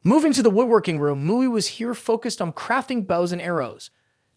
Moving to the woodworking room, Mui was here focused on crafting bows and arrows.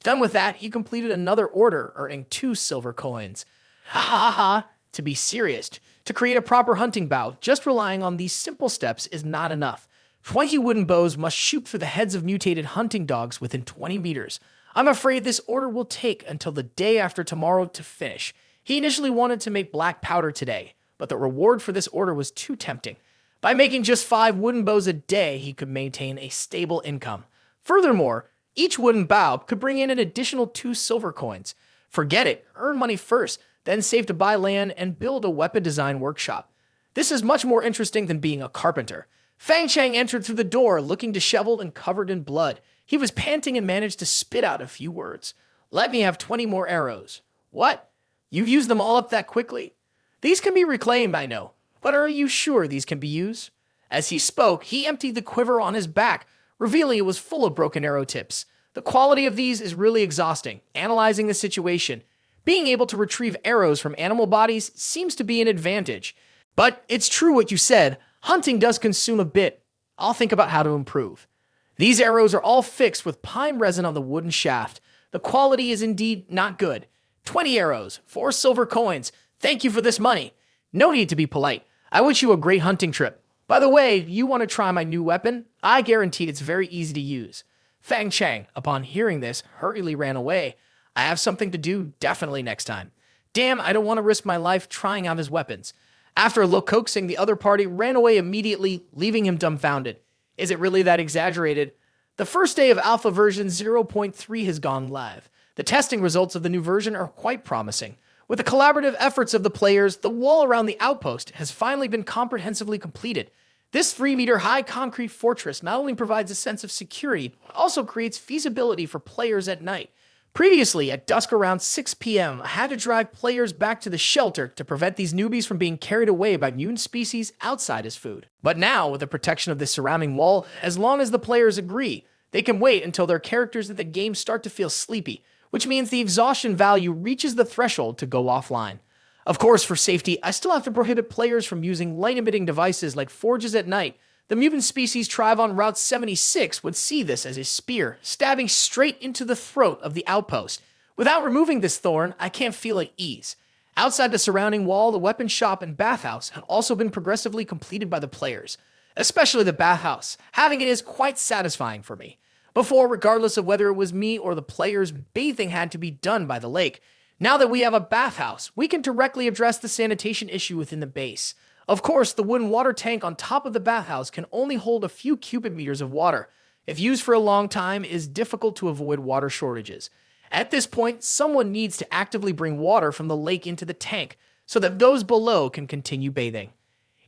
Done with that, he completed another order, earning 2 silver coins. Ha ha ha! To be serious, to create a proper hunting bow, just relying on these simple steps is not enough. 20 wooden bows must shoot for the heads of mutated hunting dogs within 20 meters. I'm afraid this order will take until the day after tomorrow to finish. He initially wanted to make black powder today, but the reward for this order was too tempting. By making just 5 wooden bows a day, he could maintain a stable income. Furthermore, each wooden bow could bring in an additional 2 silver coins. Forget it, earn money first, then save to buy land and build a weapon design workshop. This is much more interesting than being a carpenter. Fang Chang entered through the door, looking disheveled and covered in blood. He was panting and managed to spit out a few words. Let me have 20 more arrows. What? You've used them all up that quickly? These can be reclaimed, I know, but are you sure these can be used? As he spoke, he emptied the quiver on his back, revealing it was full of broken arrow tips. The quality of these is really exhausting. Analyzing the situation, being able to retrieve arrows from animal bodies seems to be an advantage. But it's true what you said, hunting does consume a bit. I'll think about how to improve. These arrows are all fixed with pine resin on the wooden shaft. The quality is indeed not good. 20 arrows, 4 silver coins. Thank you for this money. No need to be polite. I wish you a great hunting trip. By the way, you want to try my new weapon? I guarantee it's very easy to use. Fang Chang, upon hearing this, hurriedly ran away. I have something to do, definitely next time. Damn, I don't want to risk my life trying out his weapons. After a little coaxing, the other party ran away immediately, leaving him dumbfounded. Is it really that exaggerated? The first day of alpha version 0.3 has gone live. The testing results of the new version are quite promising. With the collaborative efforts of the players, the wall around the outpost has finally been comprehensively completed. This 3-meter-high concrete fortress not only provides a sense of security, but also creates feasibility for players at night. Previously, at dusk around 6 p.m., I had to drive players back to the shelter to prevent these newbies from being carried away by mutant species outside as food. But now, with the protection of this surrounding wall, as long as the players agree, they can wait until their characters at the game start to feel sleepy, which means the exhaustion value reaches the threshold to go offline. Of course, for safety, I still have to prohibit players from using light-emitting devices like forges at night. The mutant species tribe on Route 76 would see this as a spear, stabbing straight into the throat of the outpost. Without removing this thorn, I can't feel at ease. Outside the surrounding wall, the weapon shop and bathhouse have also been progressively completed by the players. Especially the bathhouse. Having it is quite satisfying for me. Before, regardless of whether it was me or the players, bathing had to be done by the lake. Now that we have a bathhouse, we can directly address the sanitation issue within the base. Of course, the wooden water tank on top of the bathhouse can only hold a few cubic meters of water. If used for a long time, it is difficult to avoid water shortages. At this point, someone needs to actively bring water from the lake into the tank so that those below can continue bathing.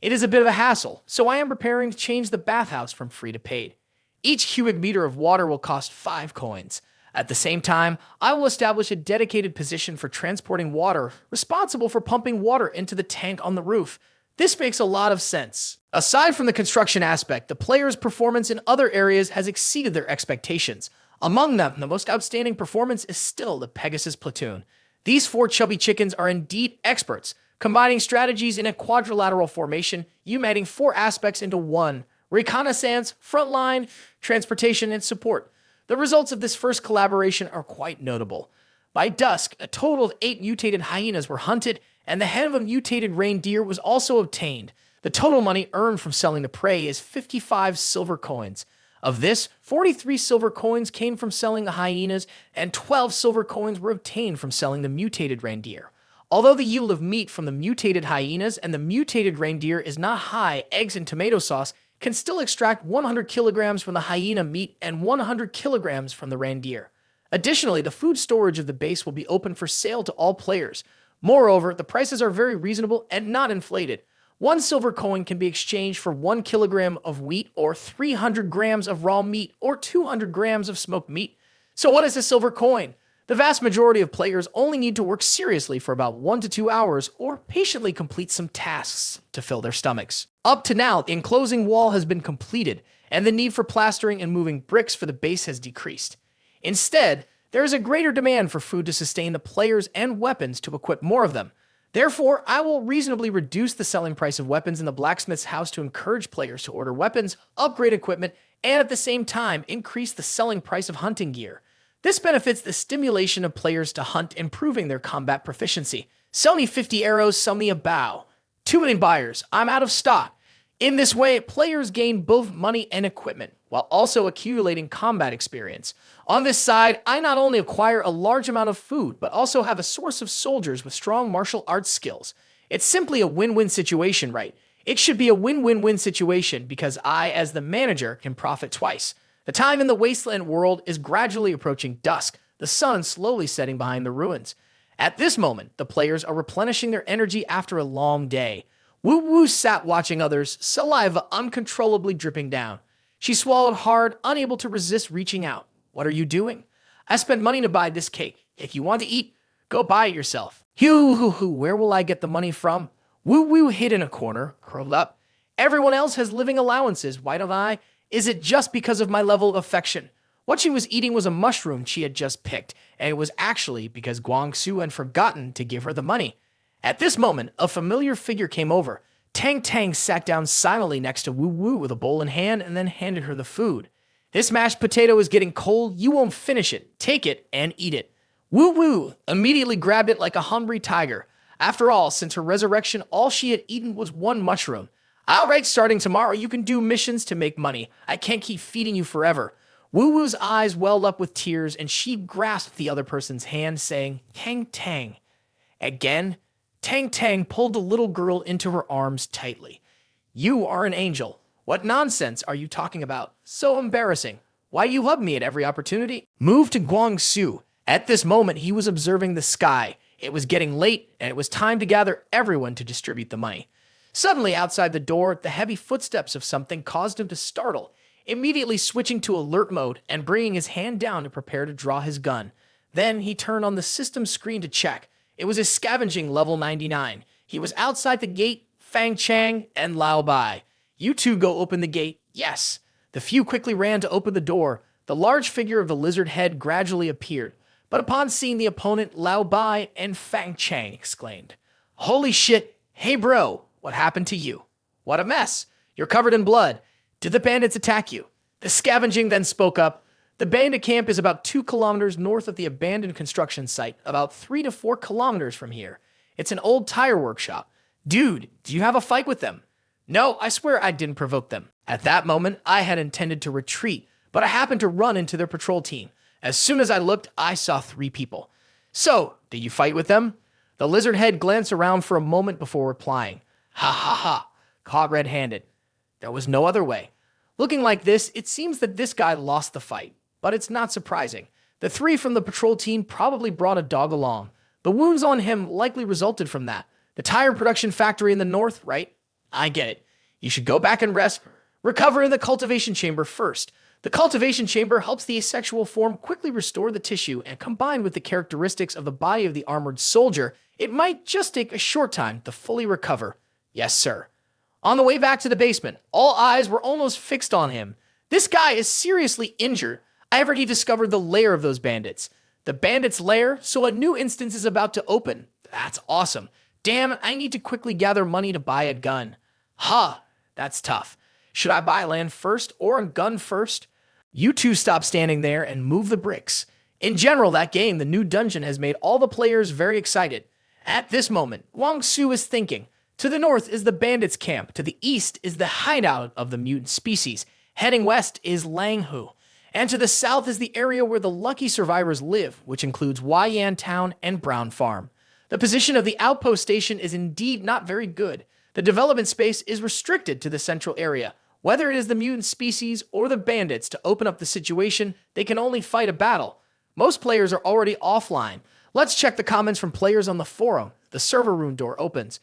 It is a bit of a hassle, so I am preparing to change the bathhouse from free to paid. Each cubic meter of water will cost 5 coins. At the same time, I will establish a dedicated position for transporting water, responsible for pumping water into the tank on the roof. This makes a lot of sense. Aside from the construction aspect, the players' performance in other areas has exceeded their expectations. Among them, the most outstanding performance is still the Pegasus platoon. These 4 chubby chickens are indeed experts, combining strategies in a quadrilateral formation, uniting 4 aspects into one: reconnaissance, frontline, transportation, and support. The results of this first collaboration are quite notable. By dusk, a total of 8 mutated hyenas were hunted, and the head of a mutated reindeer was also obtained. The total money earned from selling the prey is 55 silver coins. Of this, 43 silver coins came from selling the hyenas, and 12 silver coins were obtained from selling the mutated reindeer. Although the yield of meat from the mutated hyenas and the mutated reindeer is not high, eggs and tomato sauce can still extract 100 kilograms from the hyena meat and 100 kilograms from the reindeer. Additionally, the food storage of the base will be open for sale to all players. Moreover, the prices are very reasonable and not inflated. 1 silver coin can be exchanged for 1 kilogram of wheat or 300 grams of raw meat or 200 grams of smoked meat. So what is a silver coin? The vast majority of players only need to work seriously for about 1 to 2 hours or patiently complete some tasks to fill their stomachs. Up to now, the enclosing wall has been completed, and the need for plastering and moving bricks for the base has decreased. Instead, there is a greater demand for food to sustain the players and weapons to equip more of them. Therefore, I will reasonably reduce the selling price of weapons in the blacksmith's house to encourage players to order weapons, upgrade equipment, and at the same time increase the selling price of hunting gear. This benefits the stimulation of players to hunt, improving their combat proficiency. Sell me 50 arrows, sell me a bow. Too many buyers, I'm out of stock. In this way, players gain both money and equipment, while also accumulating combat experience. On this side, I not only acquire a large amount of food, but also have a source of soldiers with strong martial arts skills. It's simply a win-win situation, right? It should be a win-win-win situation because I, as the manager, can profit twice. The time in the Wasteland world is gradually approaching dusk, the sun slowly setting behind the ruins. At this moment, the players are replenishing their energy after a long day. Woo-Woo sat watching others, saliva uncontrollably dripping down. She swallowed hard, unable to resist reaching out. What are you doing? I spent money to buy this cake. If you want to eat, go buy it yourself. Hoo-hoo-hoo, where will I get the money from? Woo-Woo hid in a corner, curled up. Everyone else has living allowances, why don't I? Is it just because of my level of affection? What she was eating was a mushroom she had just picked, and it was actually because Guang Xu had forgotten to give her the money. At this moment, a familiar figure came over. Tang Tang sat down silently next to Woo Woo with a bowl in hand and then handed her the food. This mashed potato is getting cold, you won't finish it. Take it and eat it. Woo Woo immediately grabbed it like a hungry tiger. After all, since her resurrection, all she had eaten was one mushroom. All right, starting tomorrow, you can do missions to make money. I can't keep feeding you forever. Woo Woo's eyes welled up with tears, and she grasped the other person's hand, saying, Tang Tang. Again, Tang Tang pulled the little girl into her arms tightly. You are an angel. What nonsense are you talking about? So embarrassing. Why do you hug me at every opportunity? Move to Guang Xu. At this moment, he was observing the sky. It was getting late, and it was time to gather everyone to distribute the money. Suddenly, outside the door, the heavy footsteps of something caused him to startle, immediately switching to alert mode and bringing his hand down to prepare to draw his gun. Then he turned on the system screen to check. It was a scavenging level 99. He was outside the gate, Fang Chang and Lao Bai. You two go open the gate. Yes. The few quickly ran to open the door. The large figure of the lizard head gradually appeared. But upon seeing the opponent, Lao Bai and Fang Chang exclaimed, Holy shit, hey bro, what happened to you? What a mess. You're covered in blood. Did the bandits attack you? The scavenging then spoke up. The bandit camp is about 2 kilometers north of the abandoned construction site, about 3 to 4 kilometers from here. It's an old tire workshop. Dude, do you have a fight with them? No, I swear I didn't provoke them. At that moment, I had intended to retreat, but I happened to run into their patrol team. As soon as I looked, I saw 3 people. So, did you fight with them? The lizard head glanced around for a moment before replying. Ha ha ha, caught red-handed. There was no other way. Looking like this, it seems that this guy lost the fight, but it's not surprising. The 3 from the patrol team probably brought a dog along. The wounds on him likely resulted from that. The tire production factory in the north, right? I get it. You should go back and rest. Recover in the cultivation chamber first. The cultivation chamber helps the asexual form quickly restore the tissue, and combined with the characteristics of the body of the armored soldier, it might just take a short time to fully recover. Yes, sir. On the way back to the basement, all eyes were almost fixed on him. This guy is seriously injured. I heard he discovered the lair of those bandits. The bandits' lair, so a new instance is about to open. That's awesome. Damn, I need to quickly gather money to buy a gun. Ha, that's tough. Should I buy land first or a gun first? You two stop standing there and move the bricks. In general, that game, the new dungeon, has made all the players very excited. At this moment, Guang Xu is thinking. To the north is the bandits' camp. To the east is the hideout of the mutant species. Heading west is Langhu. And to the south is the area where the lucky survivors live, which includes Huayan Town and Brown Farm. The position of the Outpost station is indeed not very good. The development space is restricted to the central area. Whether it is the mutant species or the bandits to open up the situation, they can only fight a battle. Most players are already offline. Let's check the comments from players on the forum. The server room door opens.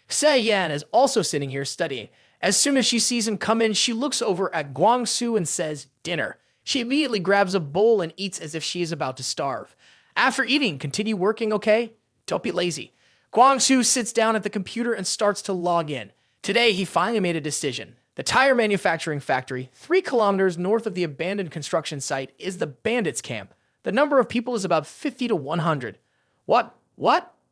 Sayan is also sitting here studying. As soon as she sees him come in, she looks over at Guang Xu and says, dinner. She immediately grabs a bowl and eats as if she is about to starve. After eating, continue working, okay? Don't be lazy. Guang Xu sits down at the computer and starts to log in. Today, he finally made a decision. The tire manufacturing factory, 3 kilometers north of the abandoned construction site, is the bandits' camp. The number of people is about 50 to 100. What?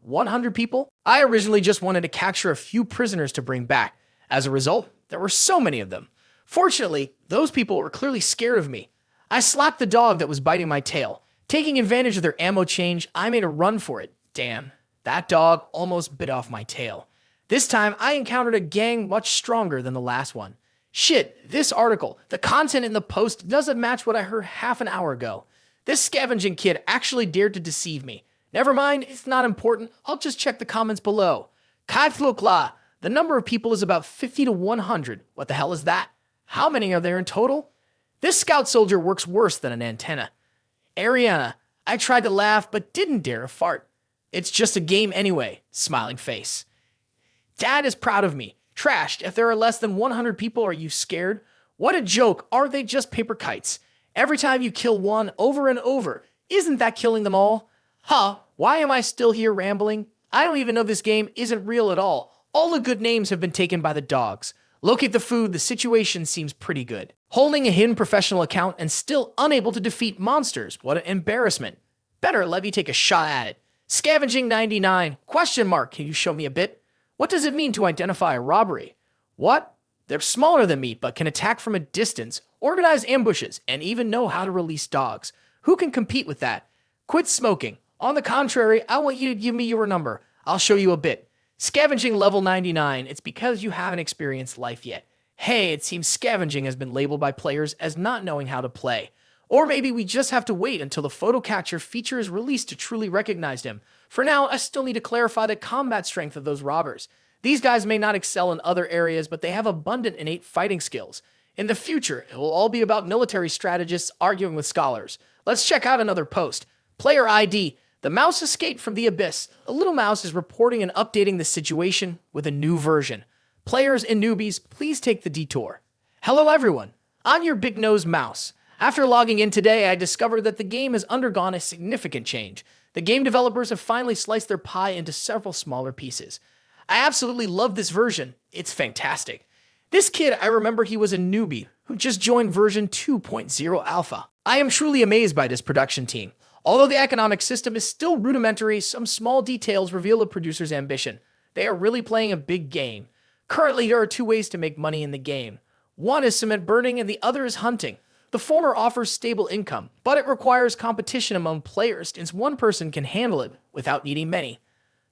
100 people? I originally just wanted to capture a few prisoners to bring back. As a result, there were so many of them. Fortunately, Those people were clearly scared of me. I slapped the dog that was biting my tail. Taking advantage of their ammo change, I made a run for it. Damn, that dog almost bit off my tail. This time, I encountered a gang much stronger than the last one. Shit, this article, the content in the post doesn't match what I heard half an hour ago. This scavenging kid actually dared to deceive me. Never mind, it's not important. I'll just check the comments below. Kai Flukla, the number of people is about 50 to 100. What the hell is that? How many are there in total? This scout soldier works worse than an antenna. Ariana, I tried to laugh but didn't dare to fart. It's just a game anyway, smiling face. Dad is proud of me. Trashed, if there are less than 100 people, are you scared? What a joke, are they just paper kites? Every time you kill one over and over, isn't that killing them all? Huh, why am I still here rambling? I don't even know this game isn't real at all. All the good names have been taken by the dogs. Locate the food, the situation seems pretty good. Holding a hidden professional account and still unable to defeat monsters, what an embarrassment. Better let me take a shot at it. Scavenging 99, question mark, can you show me a bit? What does it mean to identify a robbery? What? They're smaller than me, but can attack from a distance, organize ambushes, and even know how to release dogs. Who can compete with that? Quit smoking. On the contrary, I want you to give me your number. I'll show you a bit. Scavenging level 99, it's because you haven't experienced life yet. Hey, it seems scavenging has been labeled by players as not knowing how to play. Or maybe we just have to wait until the photo catcher feature is released to truly recognize him. For now, I still need to clarify the combat strength of those robbers. These guys may not excel in other areas, but they have abundant innate fighting skills. In the future, it will all be about military strategists arguing with scholars. Let's check out another post. Player ID. The mouse escaped from the abyss. A little mouse is reporting and updating the situation with a new version. Players and newbies, please take the detour. Hello everyone, I'm your big-nosed mouse. After logging in today, I discovered that the game has undergone a significant change. The game developers have finally sliced their pie into several smaller pieces. I absolutely love this version. It's fantastic. This kid, I remember he was a newbie who just joined version 2.0 alpha. I am truly amazed by this production team. Although the economic system is still rudimentary, some small details reveal the producer's ambition. They are really playing a big game. Currently, there are two ways to make money in the game. One is cement burning and the other is hunting. The former offers stable income, but it requires competition among players since one person can handle it without needing many.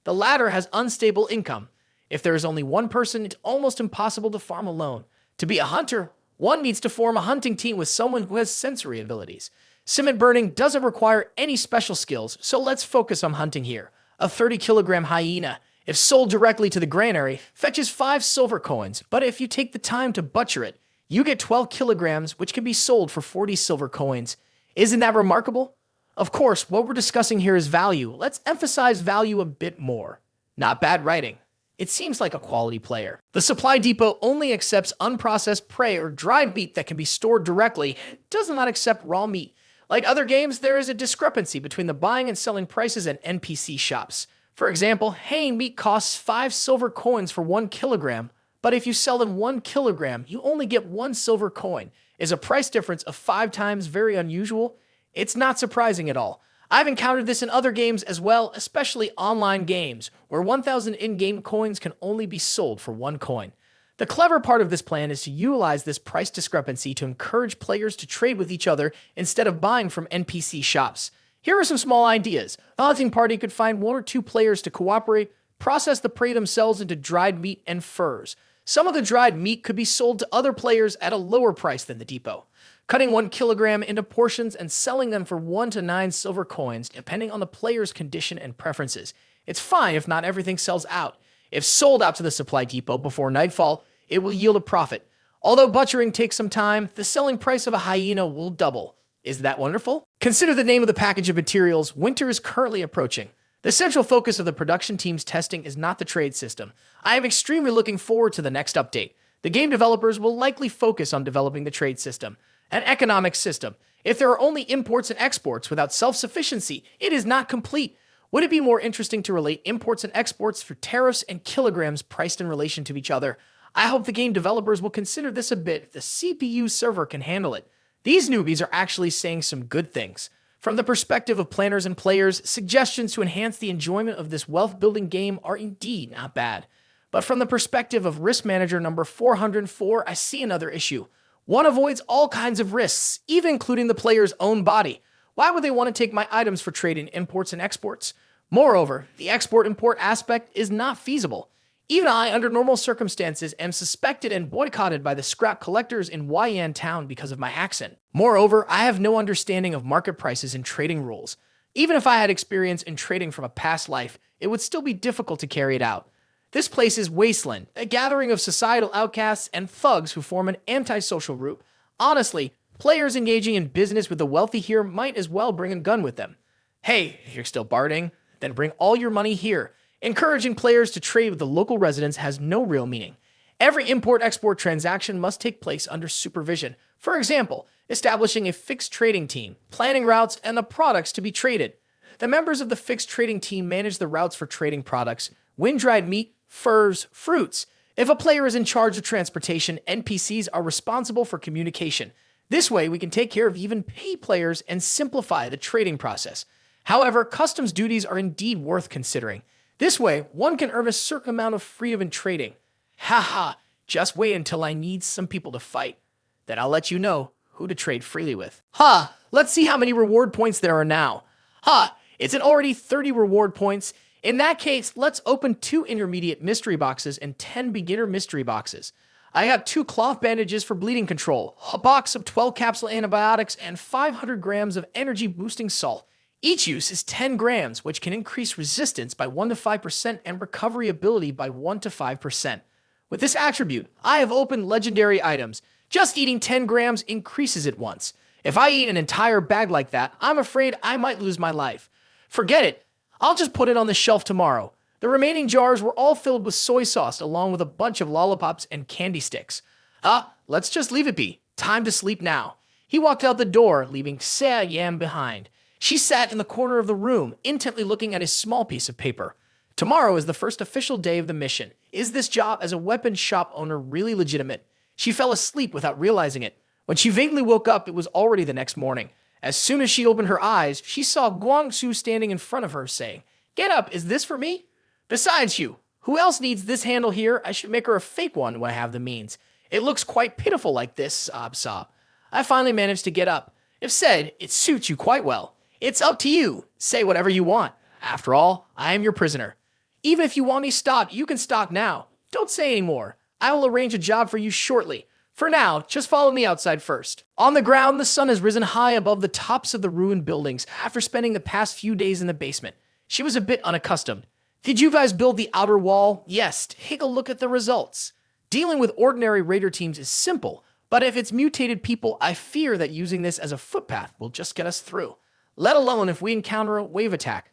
The latter has unstable income. If there is only one person, it's almost impossible to farm alone. To be a hunter, one needs to form a hunting team with someone who has sensory abilities. Cement burning doesn't require any special skills, so let's focus on hunting here. A 30-kilogram hyena, if sold directly to the granary, fetches 5 silver coins, but if you take the time to butcher it, you get 12 kilograms, which can be sold for 40 silver coins. Isn't that remarkable? Of course, what we're discussing here is value. Let's emphasize value a bit more. Not bad writing. It seems like a quality player. The supply depot only accepts unprocessed prey or dried meat that can be stored directly. It does not accept raw meat. Like other games, there is a discrepancy between the buying and selling prices at NPC shops. For example, haying meat costs 5 silver coins for 1 kilogram, but if you sell them 1 kilogram, you only get 1 silver coin. Is a price difference of 5 times very unusual? It's not surprising at all. I've encountered this in other games as well, especially online games, where 1,000 in-game coins can only be sold for 1 coin. The clever part of this plan is to utilize this price discrepancy to encourage players to trade with each other instead of buying from NPC shops. Here are some small ideas. The hunting party could find 1 or 2 players to cooperate, process the prey themselves into dried meat and furs. Some of the dried meat could be sold to other players at a lower price than the depot. Cutting 1 kilogram into portions and selling them for 1 to 9 silver coins, depending on the player's condition and preferences. It's fine if not everything sells out. If sold out to the supply depot before nightfall, it will yield a profit. Although butchering takes some time, the selling price of a hyena will double. Isn't that wonderful? Consider the name of the package of materials. Winter is currently approaching. The central focus of the production team's testing is not the trade system. I am extremely looking forward to the next update. The game developers will likely focus on developing the trade system, an economic system. If there are only imports and exports without self-sufficiency, it is not complete. Would it be more interesting to relate imports and exports for tariffs and kilograms priced in relation to each other? I hope the game developers will consider this a bit if the CPU server can handle it. These newbies are actually saying some good things. From the perspective of planners and players, suggestions to enhance the enjoyment of this wealth-building game are indeed not bad. But from the perspective of risk manager number 404, I see another issue. One avoids all kinds of risks, even including the player's own body. Why would they want to take my items for trade in imports and exports? Moreover, the export-import aspect is not feasible. Even I, under normal circumstances, am suspected and boycotted by the scrap collectors in Yan town because of my accent. Moreover, I have no understanding of market prices and trading rules. Even if I had experience in trading from a past life, it would still be difficult to carry it out. This place is Wasteland, a gathering of societal outcasts and thugs who form an antisocial group. Honestly, players engaging in business with the wealthy here might as well bring a gun with them. Hey, if you're still barding, then bring all your money here. Encouraging players to trade with the local residents has no real meaning. Every import-export transaction must take place under supervision. For example, establishing a fixed trading team, planning routes, and the products to be traded. The members of the fixed trading team manage the routes for trading products, wind-dried meat, furs, fruits. If a player is in charge of transportation, NPCs are responsible for communication. This way, we can take care of even paid players and simplify the trading process. However, customs duties are indeed worth considering. This way, one can earn a certain amount of freedom in trading. Haha, just wait until I need some people to fight. Then I'll let you know who to trade freely with. Let's see how many reward points there are now. It's an already 30 reward points. In that case, let's open 2 intermediate mystery boxes and 10 beginner mystery boxes. I got 2 cloth bandages for bleeding control, a box of 12 capsule antibiotics, and 500 grams of energy boosting salt. Each use is 10 grams, which can increase resistance by 1 to 5% and recovery ability by 1 to 5%. With this attribute, I have opened legendary items. Just eating 10 grams increases it once. If I eat an entire bag like that, I'm afraid I might lose my life. Forget it. I'll just put it on the shelf tomorrow. The remaining jars were all filled with soy sauce along with a bunch of lollipops and candy sticks. Let's just leave it be. Time to sleep now. He walked out the door, leaving Sayan behind. She sat in the corner of the room, intently looking at a small piece of paper. Tomorrow is the first official day of the mission. Is this job as a weapons shop owner really legitimate? She fell asleep without realizing it. When she vaguely woke up, it was already the next morning. As soon as she opened her eyes, she saw Guang Xu standing in front of her, saying, "Get up, is this for me? Besides you, who else needs this handle here? I should make her a fake one when I have the means. It looks quite pitiful like this, sob. I finally managed to get up. If said, it suits you quite well. It's up to you. Say whatever you want. After all, I am your prisoner. Even if you want me stock, you can stock now. Don't say any more. I will arrange a job for you shortly. For now, just follow me outside first." On the ground, the sun has risen high above the tops of the ruined buildings after spending the past few days in the basement. She was a bit unaccustomed. Did you guys build the outer wall? Yes, take a look at the results. Dealing with ordinary raider teams is simple, but if it's mutated people, I fear that using this as a footpath will just get us through. Let alone if we encounter a wave attack.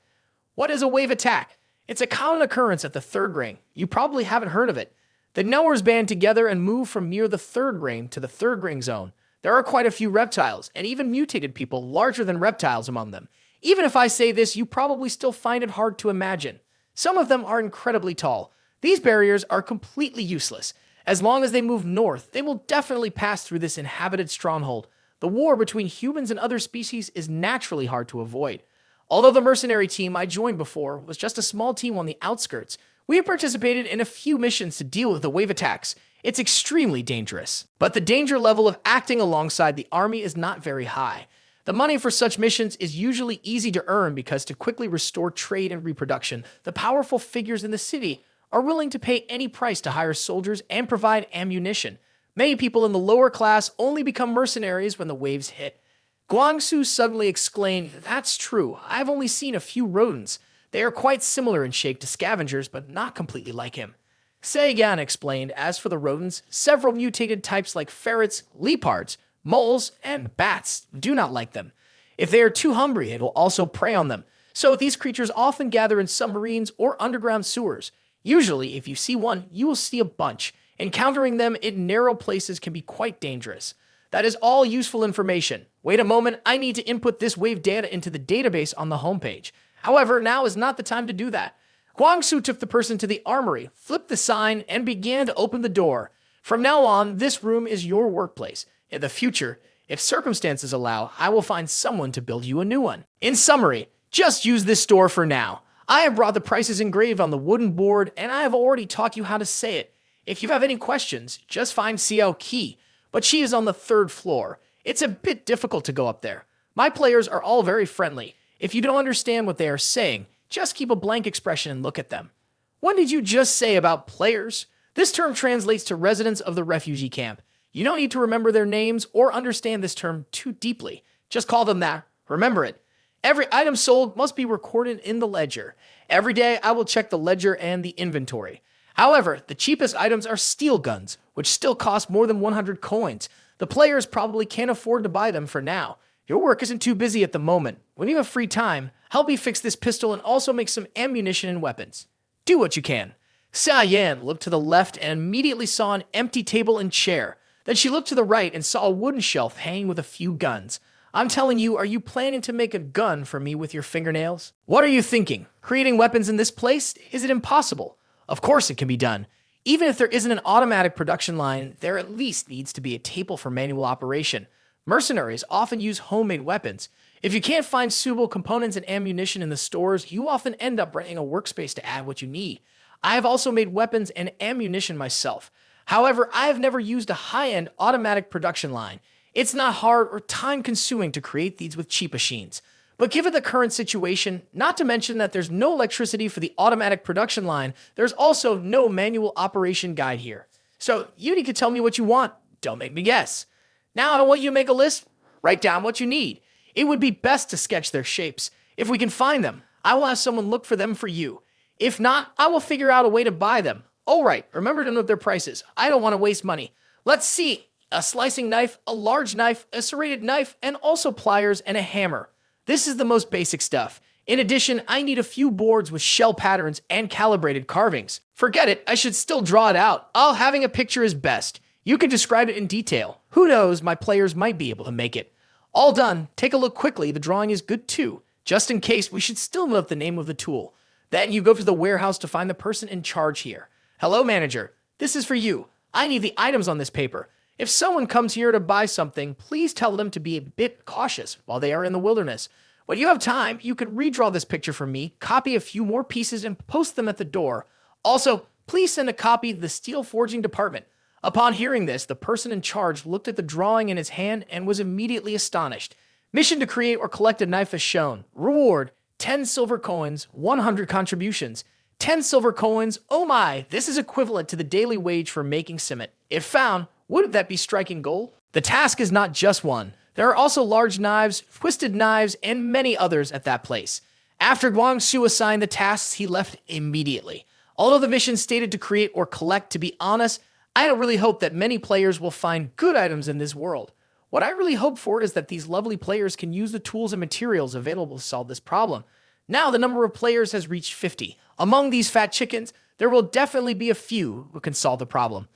What is a wave attack? It's a common occurrence at the 3rd ring. You probably haven't heard of it. The knowers band together and move from near the 3rd ring to the 3rd ring zone. There are quite a few reptiles, and even mutated people larger than reptiles among them. Even if I say this, you probably still find it hard to imagine. Some of them are incredibly tall. These barriers are completely useless. As long as they move north, they will definitely pass through this inhabited stronghold. The war between humans and other species is naturally hard to avoid. Although the mercenary team I joined before was just a small team on the outskirts, we have participated in a few missions to deal with the wave attacks. It's extremely dangerous. But the danger level of acting alongside the army is not very high. The money for such missions is usually easy to earn because to quickly restore trade and reproduction, the powerful figures in the city are willing to pay any price to hire soldiers and provide ammunition. Many people in the lower class only become mercenaries when the waves hit. Guang Xu suddenly exclaimed, "That's true. I've only seen a few rodents. They are quite similar in shape to scavengers, but not completely like him." Sayan explained, as for the rodents, several mutated types like ferrets, leopards, moles, and bats do not like them. If they are too hungry, it will also prey on them. So these creatures often gather in submarines or underground sewers. Usually, if you see one, you will see a bunch. Encountering them in narrow places can be quite dangerous. That is all useful information. Wait a moment, I need to input this wave data into the database on the homepage. However, now is not the time to do that. Guang Xu took the person to the armory, flipped the sign, and began to open the door. From now on, this room is your workplace. In the future, if circumstances allow, I will find someone to build you a new one. In summary, just use this store for now. I have brought the prices engraved on the wooden board, and I have already taught you how to say it. If you have any questions, just find Xiao Qi. but she is on the 3rd floor. It's a bit difficult to go up there. My players are all very friendly. If you don't understand what they are saying, just keep a blank expression and look at them. What did you just say about players? This term translates to residents of the refugee camp. You don't need to remember their names or understand this term too deeply. Just call them that. Remember it. Every item sold must be recorded in the ledger. Every day I will check the ledger and the inventory. However, the cheapest items are steel guns, which still cost more than 100 coins. The players probably can't afford to buy them for now. Your work isn't too busy at the moment. When you have free time, help me fix this pistol and also make some ammunition and weapons. Do what you can. Sayan looked to the left and immediately saw an empty table and chair. Then she looked to the right and saw a wooden shelf hanging with a few guns. I'm telling you, are you planning to make a gun for me with your fingernails? What are you thinking? Creating weapons in this place? Is it impossible? Of course it can be done. Even if there isn't an automatic production line, there at least needs to be a table for manual operation. Mercenaries often use homemade weapons. If you can't find suitable components and ammunition in the stores, you often end up renting a workspace to add what you need. I have also made weapons and ammunition myself. However, I have never used a high-end automatic production line. It's not hard or time-consuming to create these with cheap machines. But given the current situation, not to mention that there's no electricity for the automatic production line, there's also no manual operation guide here. So you need to tell me what you want. Don't make me guess. Now I want you to make a list. Write down what you need. It would be best to sketch their shapes. If we can find them, I will have someone look for them for you. If not, I will figure out a way to buy them. All right, remember to note their prices. I don't want to waste money. Let's see. A slicing knife, a large knife, a serrated knife, and also pliers and a hammer. This is the most basic stuff. In addition, I need a few boards with shell patterns and calibrated carvings. Forget it, I should still draw it out. Having a picture is best. You can describe it in detail. Who knows, my players might be able to make it. All done. Take a look quickly. The drawing is good too. Just in case, we should still note the name of the tool. Then you go to the warehouse to find the person in charge here. Hello, manager. This is for you. I need the items on this paper. If someone comes here to buy something, please tell them to be a bit cautious while they are in the wilderness. When you have time, you could redraw this picture for me, copy a few more pieces, and post them at the door. Also, please send a copy to the steel forging department. Upon hearing this, the person in charge looked at the drawing in his hand and was immediately astonished. Mission to create or collect a knife is shown. Reward, 10 silver coins, 100 contributions. 10 silver coins, oh my, this is equivalent to the daily wage for making cement. If found, wouldn't that be striking gold? The task is not just one. There are also large knives, twisted knives, and many others at that place. After Guang Xu assigned the tasks, he left immediately. Although the mission stated to create or collect, to be honest, I don't really hope that many players will find good items in this world. What I really hope for is that these lovely players can use the tools and materials available to solve this problem. Now the number of players has reached 50. Among these fat chickens, there will definitely be a few who can solve the problem.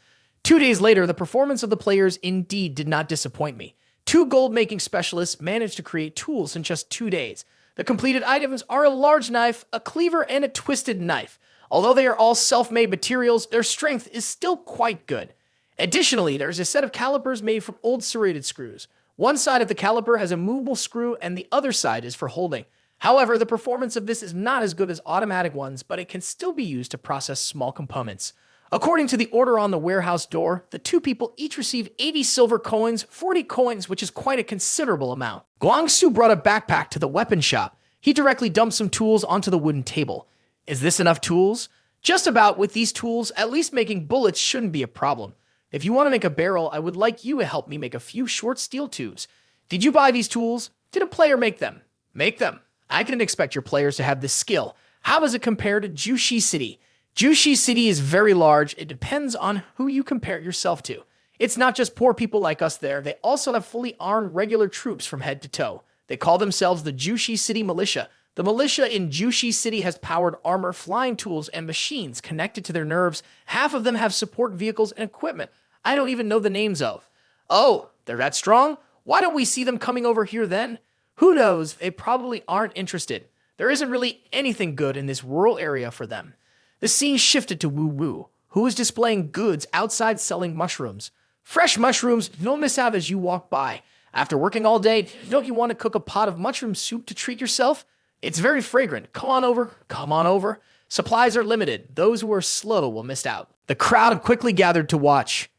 2 days later, the performance of the players indeed did not disappoint me. 2 gold-making specialists managed to create tools in just 2 days. The completed items are a large knife, a cleaver, and a twisted knife. Although they are all self-made materials, their strength is still quite good. Additionally, there is a set of calipers made from old serrated screws. One side of the caliper has a movable screw and the other side is for holding. However, the performance of this is not as good as automatic ones, but it can still be used to process small components. According to the order on the warehouse door, the 2 people each receive 80 silver coins, 40 coins, which is quite a considerable amount. Guang Xu brought a backpack to the weapon shop. He directly dumped some tools onto the wooden table. Is this enough tools? Just about. With these tools, at least making bullets shouldn't be a problem. If you want to make a barrel, I would like you to help me make a few short steel tubes. Did you buy these tools? Did a player make them? Make them. I can expect your players to have this skill. How does it compare to Jushi City? Jushi City is very large. It depends on who you compare yourself to. It's not just poor people like us there. They also have fully armed regular troops from head to toe. They call themselves the Jushi City Militia. The militia in Jushi City has powered armor, flying tools, and machines connected to their nerves. Half of them have support vehicles and equipment I don't even know the names of. Oh, they're that strong? Why don't we see them coming over here then? Who knows? They probably aren't interested. There isn't really anything good in this rural area for them. The scene shifted to Wu Wu, who was displaying goods outside selling mushrooms. Fresh mushrooms, don't miss out as you walk by. After working all day, don't you want to cook a pot of mushroom soup to treat yourself? It's very fragrant. Come on over. Come on over. Supplies are limited. Those who are slow will miss out. The crowd quickly gathered to watch.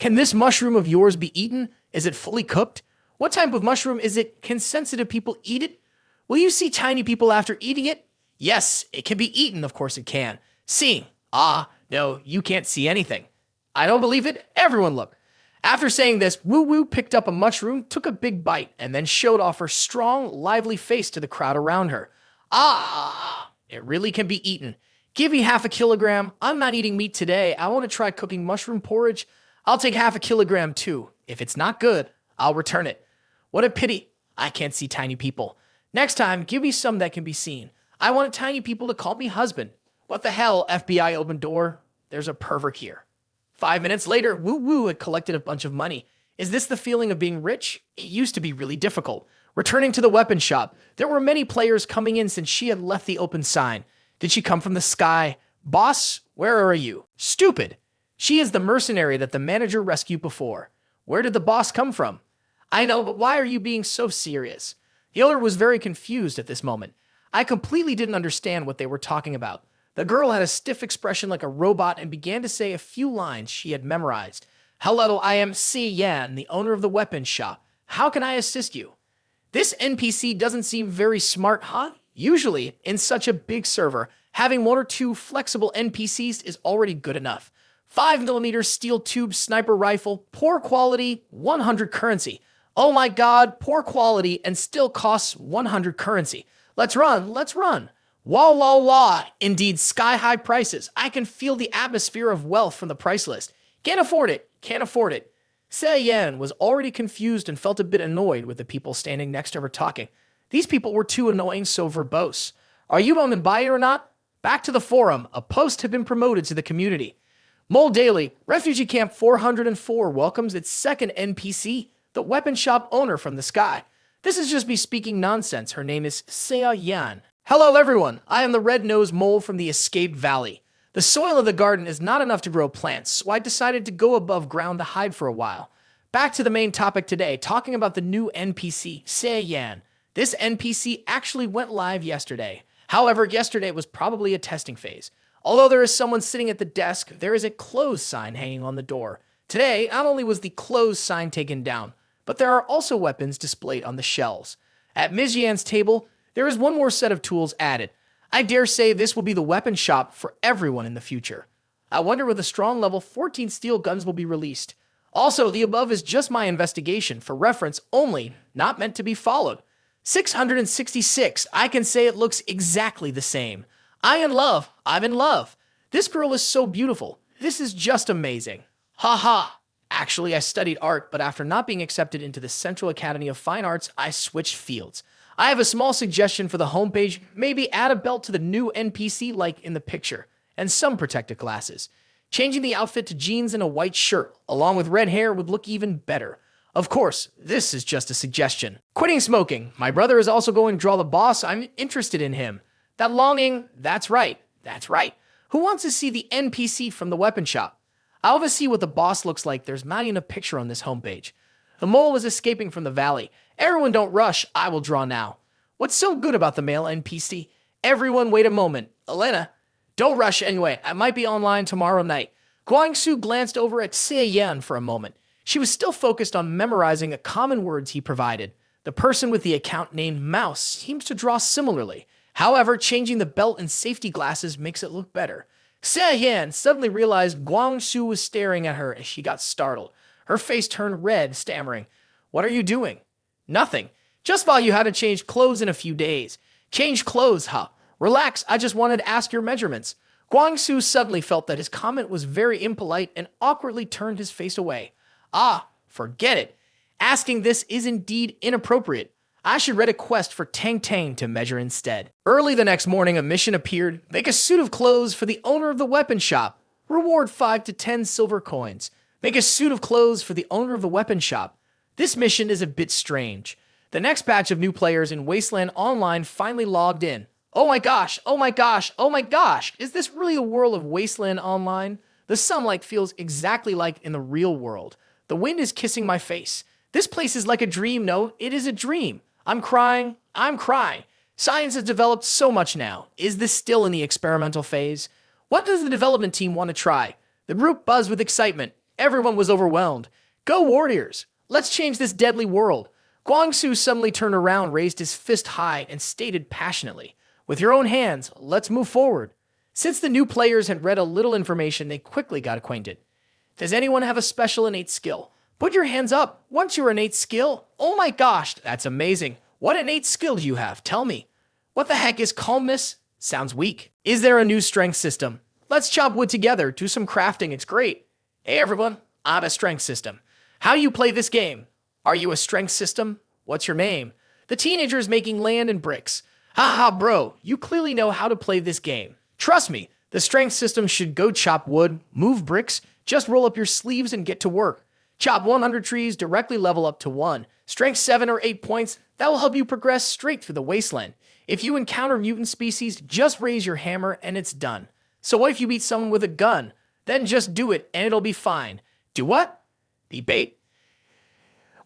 Can this mushroom of yours be eaten? Is it fully cooked? What type of mushroom is it? Can sensitive people eat it? Will you see tiny people after eating it? Yes, it can be eaten. Of course it can. Seeing. No, you can't see anything. I don't believe it. Everyone look. After saying this, Woo Woo picked up a mushroom, took a big bite, and then showed off her strong, lively face to the crowd around her. It really can be eaten. Give me half a kilogram. I'm not eating meat today. I want to try cooking mushroom porridge. I'll take half a kilogram too. If it's not good, I'll return it. What a pity. I can't see tiny people. Next time, give me some that can be seen. I want tiny people to call me husband. What the hell, FBI open door? There's a pervert here. 5 minutes later, Woo Woo had collected a bunch of money. Is this the feeling of being rich? It used to be really difficult. Returning to the weapon shop, there were many players coming in since she had left the open sign. Did she come from the sky? Boss, where are you? Stupid. She is the mercenary that the manager rescued before. Where did the boss come from? I know, but why are you being so serious? The owner was very confused at this moment. I completely didn't understand what they were talking about. The girl had a stiff expression like a robot and began to say a few lines she had memorized. Hello, I am Sayan, the owner of the weapons shop. How can I assist you? This NPC doesn't seem very smart, huh? Usually, in such a big server, having 1 or 2 flexible NPCs is already good enough. 5mm steel tube sniper rifle, poor quality, 100 currency. Oh my god, poor quality and still costs 100 currency. Let's run, let's run. Wah, wah, wah. Indeed, sky-high prices. I can feel the atmosphere of wealth from the price list. Can't afford it, can't afford it. Sayan was already confused and felt a bit annoyed with the people standing next to her talking. These people were too annoying, so verbose. Are you on the buy it or not? Back to the forum. A post had been promoted to the community. Mole Daily, Refugee Camp 404 welcomes its second NPC, the weapon shop owner from the sky. This is just me speaking nonsense. Her name is Sayan. Hello everyone, I am the red-nosed mole from the Escaped Valley. The soil of the garden is not enough to grow plants, so I decided to go above ground to hide for a while. Back to the main topic today, talking about the new NPC, Sayan. This NPC actually went live yesterday. However, yesterday was probably a testing phase. Although there is someone sitting at the desk, there is a closed sign hanging on the door. Today, not only was the closed sign taken down, but there are also weapons displayed on the shelves. At Ms. Yan's table, there is one more set of tools added. I dare say this will be the weapon shop for everyone in the future. I wonder when the strong level 14 steel guns will be released. Also, the above is just my investigation, for reference only, not meant to be followed. 666, I can say it looks exactly the same. I'm in love. This girl is so beautiful. This is just amazing. Ha. Actually, I studied art, but after not being accepted into the Central Academy of Fine Arts, I switched fields. I have a small suggestion for the homepage. Maybe add a belt to the new NPC like in the picture, and some protective glasses. Changing the outfit to jeans and a white shirt, along with red hair, would look even better. Of course, this is just a suggestion. Quitting smoking. My brother is also going to draw the boss. I'm interested in him. That longing, that's right. Who wants to see the NPC from the weapon shop? I'll have to see what the boss looks like. There's not even a picture on this homepage. The mole is escaping from the valley. Everyone don't rush. I will draw now. What's so good about the male NPC? Everyone wait a moment. Elena, don't rush anyway. I might be online tomorrow night. Guang Xu glanced over at Sayan for a moment. She was still focused on memorizing the common words he provided. The person with the account named Mouse seems to draw similarly. However, changing the belt and safety glasses makes it look better. Sayan suddenly realized Guang Xu was staring at her as she got startled. Her face turned red, stammering, "What are you doing?" "Nothing. Just thought you hadn't changed clothes in a few days." "Change clothes, huh? Relax, I just wanted to ask your measurements." Guang Xu suddenly felt that his comment was very impolite and awkwardly turned his face away. Forget it. Asking this is indeed inappropriate. I should read a quest for Tang Tang to measure instead. Early the next morning, a mission appeared. Make a suit of clothes for the owner of the weapon shop. Reward 5 to 10 silver coins. Make a suit of clothes for the owner of the weapon shop. This mission is a bit strange. The next batch of new players in Wasteland ONLINE finally logged in. Oh my gosh, is this really a world of Wasteland ONLINE? The sunlight feels exactly like in the real world. The wind is kissing my face. This place is like a dream. No, it is a dream. I'm crying. Science has developed so much now. Is this still in the experimental phase? What does the development team want to try? The group buzzed with excitement. everyone was overwhelmed. Go Warriors! Let's change this deadly world. Guang Xu suddenly turned around, raised his fist high, and stated passionately, with your own hands, let's move forward. Since the new players had read a little information, they quickly got acquainted. Does anyone have a special innate skill? Put your hands up. What's your innate skill? Oh my gosh, that's amazing. What innate skill do you have? Tell me. What the heck is calmness? Sounds weak. Is there a new strength system? Let's chop wood together, do some crafting, it's great. Hey everyone, I have a strength system. How do you play this game? Are you a strength system? What's your name? The teenager is making land and bricks. Haha bro, you clearly know how to play this game. Trust me, the strength system should go chop wood, move bricks, just roll up your sleeves and get to work. Chop 100 trees, directly level up to 1. Strength 7 or 8 points, that will help you progress straight through the wasteland. If you encounter mutant species, just raise your hammer and it's done. So what if you beat someone with a gun? Then just do it and it'll be fine. Do what? Be bait?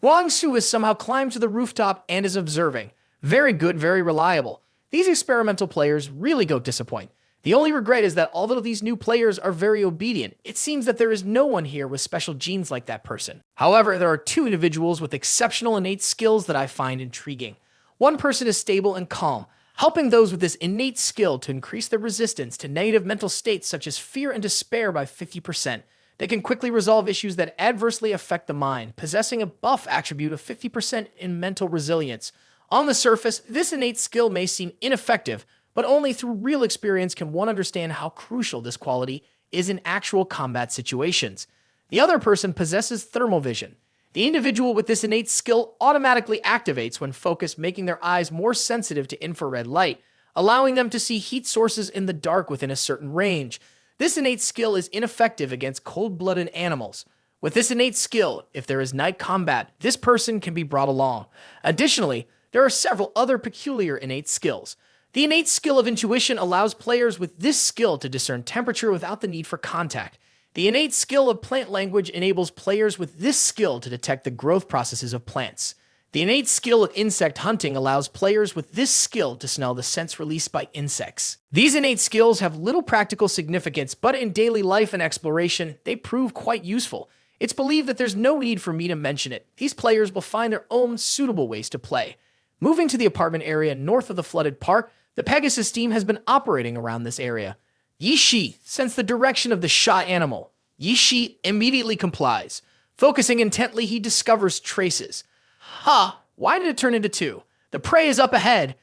Guang Xu has somehow climbed to the rooftop and is observing. Very good, very reliable. These experimental players really go disappoint. The only regret is that although these new players are very obedient, it seems that there is no one here with special genes like that person. However, there are two individuals with exceptional innate skills that I find intriguing. One person is stable and calm, helping those with this innate skill to increase their resistance to negative mental states such as fear and despair by 50%. They can quickly resolve issues that adversely affect the mind, possessing a buff attribute of 50% in mental resilience. On the surface, this innate skill may seem ineffective, but only through real experience can one understand how crucial this quality is in actual combat situations. The other person possesses thermal vision. The individual with this innate skill automatically activates when focused, making their eyes more sensitive to infrared light, allowing them to see heat sources in the dark within a certain range. This innate skill is ineffective against cold-blooded animals. With this innate skill, if there is night combat, this person can be brought along. Additionally, there are several other peculiar innate skills. The innate skill of intuition allows players with this skill to discern temperature without the need for contact. The innate skill of plant language enables players with this skill to detect the growth processes of plants. The innate skill of insect hunting allows players with this skill to smell the scents released by insects. These innate skills have little practical significance, but in daily life and exploration, they prove quite useful. It's believed that there's no need for me to mention it. These players will find their own suitable ways to play. Moving to the apartment area north of the flooded park, the Pegasus team has been operating around this area. Yi Shi sensed the direction of the shot animal. Yi Shi immediately complies. Focusing intently, he discovers traces. Why did it turn into 2? The prey is up ahead.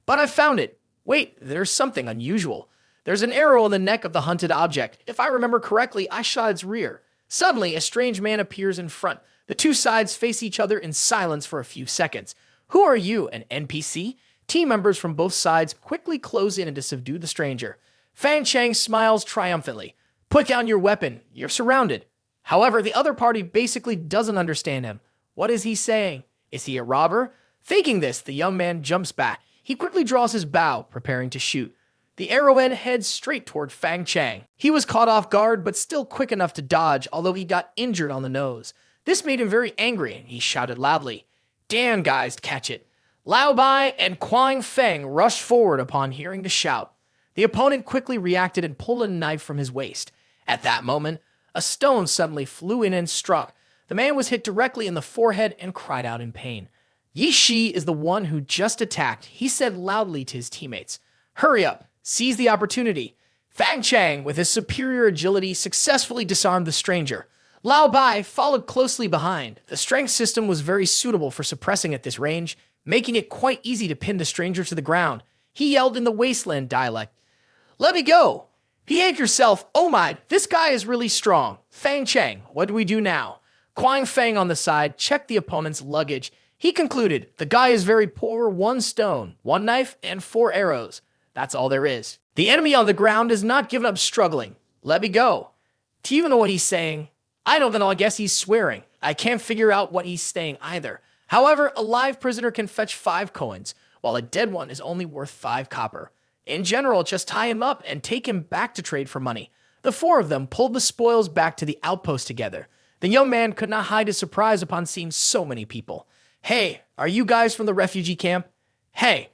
But I found it. Wait, there's something unusual. There's an arrow on the neck of the hunted object. If I remember correctly, I shot its rear. Suddenly, a strange man appears in front. The two sides face each other in silence for a few seconds. Who are you, an NPC? Team members from both sides quickly close in to subdue the stranger. Fan Chang smiles triumphantly. Put down your weapon. You're surrounded. However, the other party basically doesn't understand him. What is he saying? Is he a robber? Faking this, the young man jumps back. He quickly draws his bow, preparing to shoot. The arrowhead heads straight toward Fang Chang. He was caught off guard, but still quick enough to dodge, although he got injured on the nose. This made him very angry, and he shouted loudly, "Damn guys, catch it." Lao Bai and Guang Feng rushed forward upon hearing the shout. The opponent quickly reacted and pulled a knife from his waist. At that moment, a stone suddenly flew in and struck. The man was hit directly in the forehead and cried out in pain. Yi Shi is the one who just attacked. He said loudly to his teammates, "Hurry up, seize the opportunity." Fang Chang, with his superior agility, successfully disarmed the stranger. Lao Bai followed closely behind. The strength system was very suitable for suppressing at this range, making it quite easy to pin the stranger to the ground. He yelled in the Wasteland dialect, "Let me go! Behave yourself! Oh my, this guy is really strong! Fang Chang, what do we do now?" Guang Feng on the side checked the opponent's luggage. He concluded, the guy is very poor, 1 stone, 1 knife, and 4 arrows. That's all there is. The enemy on the ground has not given up struggling. Let me go. Do you even know what he's saying? I don't know, I guess he's swearing. I can't figure out what he's saying either. However, a live prisoner can fetch 5 coins, while a dead one is only worth 5 copper. In general, just tie him up and take him back to trade for money. The 4 of them pulled the spoils back to the outpost together. The young man could not hide his surprise upon seeing so many people. "Hey, are you guys from the refugee camp?" "Hey,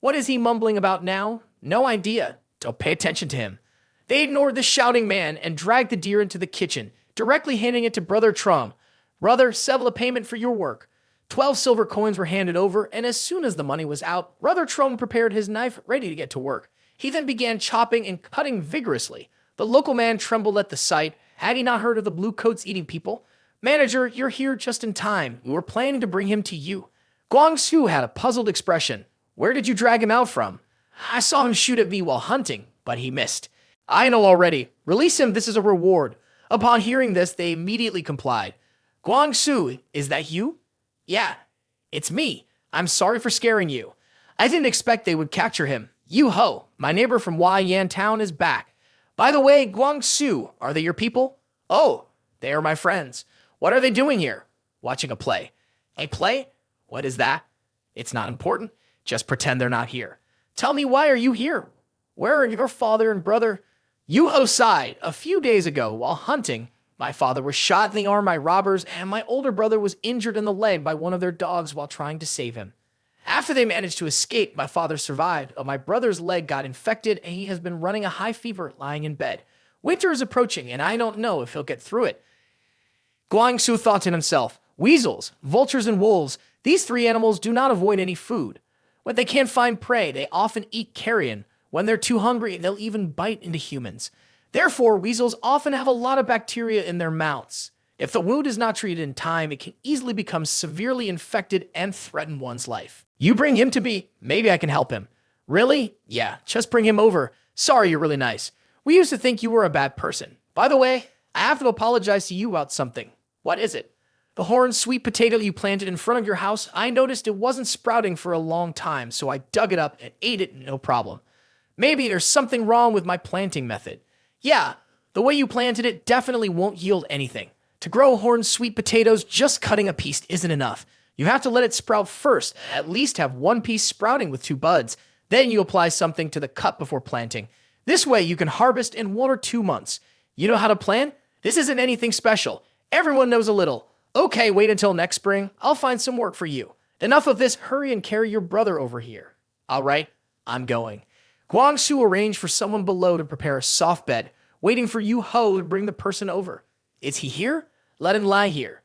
what is he mumbling about now?" "No idea. Don't pay attention to him." They ignored the shouting man and dragged the deer into the kitchen. directly handing it to Brother Trum. Brother, settle a payment for your work. 12 silver coins were handed over, and as soon as the money was out, Brother Trum prepared his knife, ready to get to work. He then began chopping and cutting vigorously. The local man trembled at the sight. Had he not heard of the blue coats eating people? Manager, you're here just in time. We were planning to bring him to you. Guang Xu had a puzzled expression. Where did you drag him out from? I saw him shoot at me while hunting, but he missed. I know already. Release him, this is a reward. Upon hearing this, they immediately complied. Guang Xu, is that you? Yeah, it's me. I'm sorry for scaring you. I didn't expect they would capture him. You ho, my neighbor from Wayan town is back. By the way, Guang Xu, are they your people? Oh, they are my friends. What are they doing here? Watching a play. A play? What is that? It's not important. Just pretend they're not here. Tell me, why are you here? Where are your father and brother? Yuho sighed. A few days ago, while hunting, my father was shot in the arm by robbers, and my older brother was injured in the leg by one of their dogs while trying to save him. After they managed to escape, my father survived, but my brother's leg got infected, and he has been running a high fever lying in bed. Winter is approaching, and I don't know if he'll get through it. Guang Xu thought to himself, weasels, vultures, and wolves, these three animals do not avoid any food. When they can't find prey, they often eat carrion. When they're too hungry, they'll even bite into humans. Therefore, weasels often have a lot of bacteria in their mouths. If the wound is not treated in time, it can easily become severely infected and threaten one's life. You bring him to me, maybe I can help him. Really? Yeah, just bring him over. Sorry, you're really nice. We used to think you were a bad person. By the way, I have to apologize to you about something. What is it? The horned sweet potato you planted in front of your house, I noticed it wasn't sprouting for a long time, so I dug it up and ate it no problem. Maybe there's something wrong with my planting method. Yeah, the way you planted it definitely won't yield anything. To grow horned sweet potatoes, just cutting a piece isn't enough. You have to let it sprout first, at least have one piece sprouting with 2 buds. Then you apply something to the cut before planting. This way you can harvest in 1 or 2 months. You know how to plant? This isn't anything special. Everyone knows a little. Okay, wait until next spring. I'll find some work for you. Enough of this, hurry and carry your brother over here. All right, I'm going. Guang Xu arranged for someone below to prepare a soft bed, waiting for Yu Ho to bring the person over. Is he here? Let him lie here.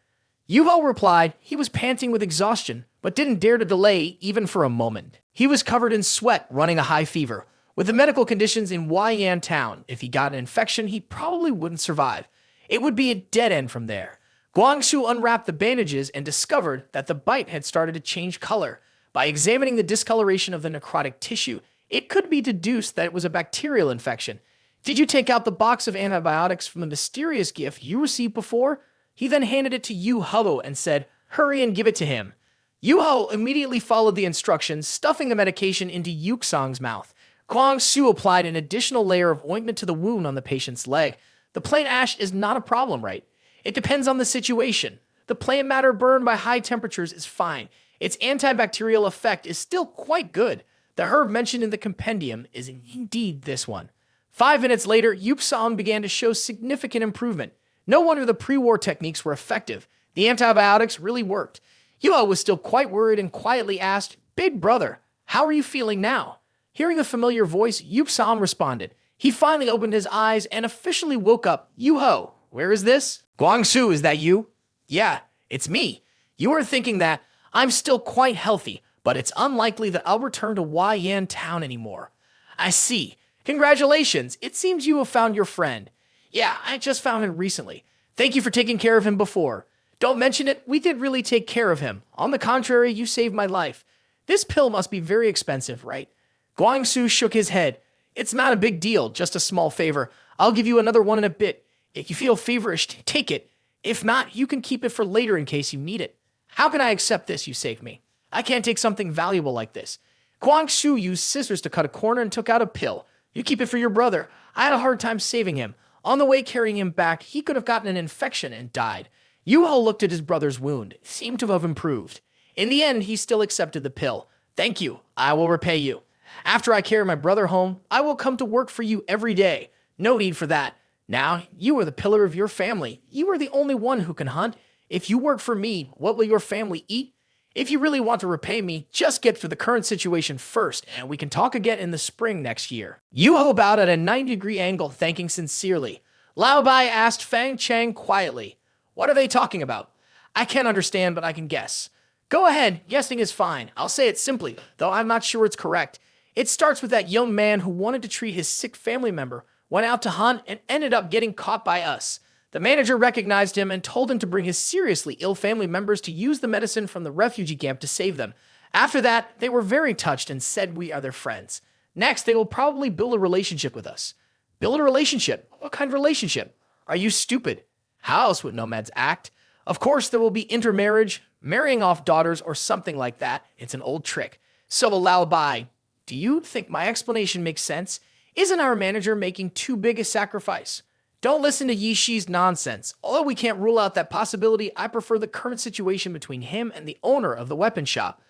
Yu Ho replied he was panting with exhaustion, but didn't dare to delay even for a moment. He was covered in sweat, running a high fever. With the medical conditions in Wayan town, if he got an infection, he probably wouldn't survive. It would be a dead end from there. Guang Xu unwrapped the bandages and discovered that the bite had started to change color. By examining the discoloration of the necrotic tissue, it could be deduced that it was a bacterial infection. Did you take out the box of antibiotics from the mysterious gift you received before? He then handed it to Yu Ho and said, hurry and give it to him. Yu Ho immediately followed the instructions, stuffing the medication into Yuksang's mouth. Guang Xu applied an additional layer of ointment to the wound on the patient's leg. The plain ash is not a problem, right? It depends on the situation. The plant matter burned by high temperatures is fine. Its antibacterial effect is still quite good. The herb mentioned in the compendium is indeed this one. 5 minutes later, Yupsang began to show significant improvement. No wonder the pre-war techniques were effective. The antibiotics really worked. Yuo was still quite worried and quietly asked, Big brother, how are you feeling now? Hearing a familiar voice, Yupsang responded. He finally opened his eyes and officially woke up. Yuho, where is this? Guang Xu, is that you? Yeah, it's me. You are thinking that I'm still quite healthy, but it's unlikely that I'll return to Wayan town anymore. I see. Congratulations. It seems you have found your friend. Yeah, I just found him recently. Thank you for taking care of him before. Don't mention it. We did really take care of him. On the contrary, you saved my life. This pill must be very expensive, right? Guang Xu shook his head. It's not a big deal, just a small favor. I'll give you another one in a bit. If you feel feverish, take it. If not, you can keep it for later in case you need it. How can I accept this? You saved me. I can't take something valuable like this. Guang Xu used scissors to cut a corner and took out a pill. You keep it for your brother. I had a hard time saving him. On the way carrying him back, he could have gotten an infection and died. Yuho looked at his brother's wound. It seemed to have improved. In the end, he still accepted the pill. Thank you. I will repay you. After I carry my brother home, I will come to work for you every day. No need for that. Now, you are the pillar of your family. You are the only one who can hunt. If you work for me, what will your family eat? If you really want to repay me, just get through the current situation first, and we can talk again in the spring next year. Yuho bowed at a 90-degree angle, thanking sincerely. Lao Bai asked Fang Chang quietly. What are they talking about? I can't understand, but I can guess. Go ahead, guessing is fine. I'll say it simply, though I'm not sure it's correct. It starts with that young man who wanted to treat his sick family member, went out to hunt, and ended up getting caught by us. The manager recognized him and told him to bring his seriously ill family members to use the medicine from the refugee camp to save them. After that, they were very touched and said we are their friends. Next, they will probably build a relationship with us. Build a relationship? What kind of relationship? Are you stupid? How else would nomads act? Of course, there will be intermarriage, marrying off daughters or something like that. It's an old trick. So Lao Bai, do you think my explanation makes sense? Isn't our manager making too big a sacrifice? Don't listen to Yishi's nonsense. Although we can't rule out that possibility, I prefer the current situation between him and the owner of the weapon shop.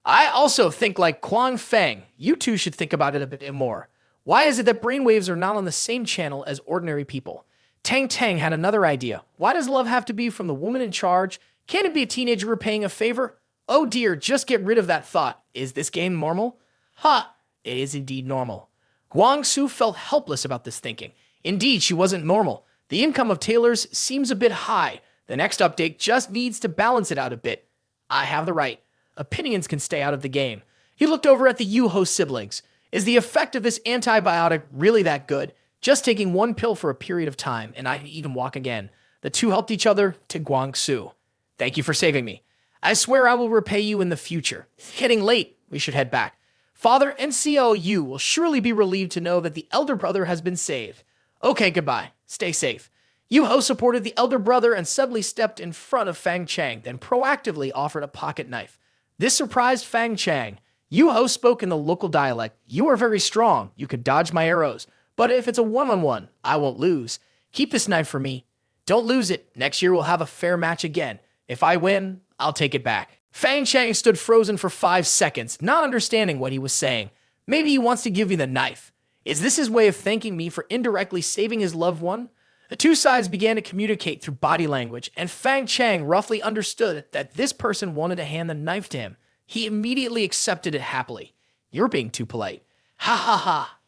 I also think like Guang Feng. You two should think about it a bit more. Why is it that brainwaves are not on the same channel as ordinary people? Tang Tang had another idea. Why does love have to be from the woman in charge? Can't it be a teenager repaying a favor? Oh dear, just get rid of that thought. Is this game normal? Ha! It is indeed normal. Guang Xu felt helpless about this thinking. Indeed, she wasn't normal. The income of tailors seems a bit high. The next update just needs to balance it out a bit. I have the right. Opinions can stay out of the game. He looked over at the Yuho siblings. Is the effect of this antibiotic really that good? Just taking one pill for a period of time, and I can even walk again. The two helped each other to Guang Xu. Thank you for saving me. I swear I will repay you in the future. Getting late. We should head back. Father and CLU will surely be relieved to know that the elder brother has been saved. Okay, goodbye. Stay safe. Yuho supported the elder brother and suddenly stepped in front of Fang Chang, then proactively offered a pocket knife. This surprised Fang Chang. Yuho spoke in the local dialect. You are very strong. You could dodge my arrows. But if it's a one-on-one, I won't lose. Keep this knife for me. Don't lose it. Next year we'll have a fair match again. If I win, I'll take it back. Fang Chang stood frozen for 5 seconds, not understanding what he was saying. Maybe he wants to give you the knife. Is this his way of thanking me for indirectly saving his loved one? The two sides began to communicate through body language, and Fang Chang roughly understood that this person wanted to hand the knife to him. He immediately accepted it happily. You're being too polite. Ha ha ha.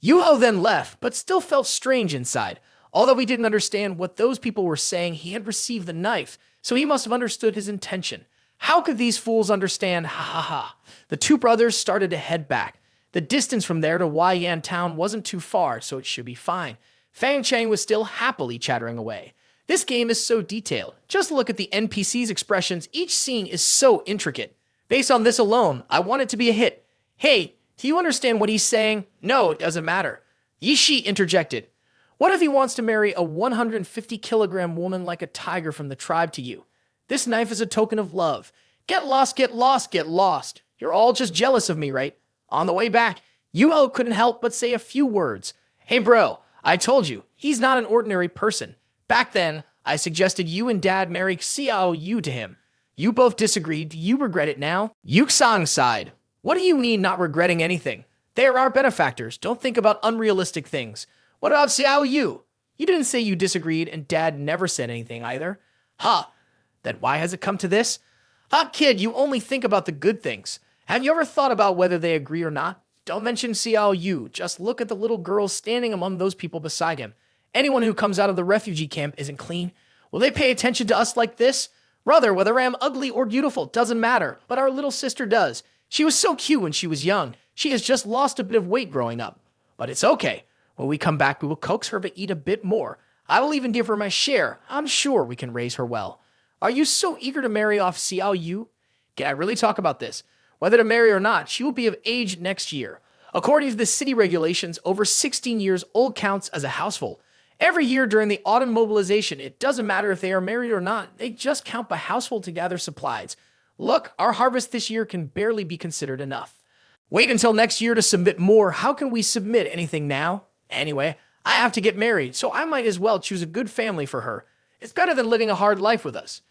Yuho then left, but still felt strange inside. Although he didn't understand what those people were saying, he had received the knife, so he must have understood his intention. How could these fools understand? Ha ha ha. The two brothers started to head back. The distance from there to Huaiyan town wasn't too far, so it should be fine. Fang Chang was still happily chattering away. This game is so detailed. Just look at the NPC's expressions. Each scene is so intricate. Based on this alone, I want it to be a hit. Hey, do you understand what he's saying? No, it doesn't matter. Yishi interjected. What if he wants to marry a 150-kilogram woman like a tiger from the tribe to you? This knife is a token of love. Get lost, get lost, get lost. You're all just jealous of me, right? On the way back, Yuho couldn't help but say a few words. Hey bro, I told you, he's not an ordinary person. Back then, I suggested you and Dad marry Xiao Yu to him. You both disagreed. Do you regret it now? Yuksang sighed. What do you mean not regretting anything? They are our benefactors. Don't think about unrealistic things. What about Xiao Yu? You didn't say you disagreed and Dad never said anything either. Huh. Then why has it come to this? Ah, kid, you only think about the good things. Have you ever thought about whether they agree or not? Don't mention Xiao Yu. Just look at the little girls standing among those people beside him. Anyone who comes out of the refugee camp isn't clean. Will they pay attention to us like this? Brother, whether I am ugly or beautiful doesn't matter, but our little sister does. She was so cute when she was young. She has just lost a bit of weight growing up. But it's okay. When we come back, we will coax her to eat a bit more. I will even give her my share. I'm sure we can raise her well. Are you so eager to marry off Xiao Yu? Can I really talk about this? Whether to marry or not, she will be of age next year. According to the city regulations, over 16 years old counts as a houseful. Every year during the autumn mobilization, it doesn't matter if they are married or not. They just count by household to gather supplies. Look, our harvest this year can barely be considered enough. Wait until next year to submit more. How can we submit anything now? Anyway, I have to get married, so I might as well choose a good family for her. It's better than living a hard life with us.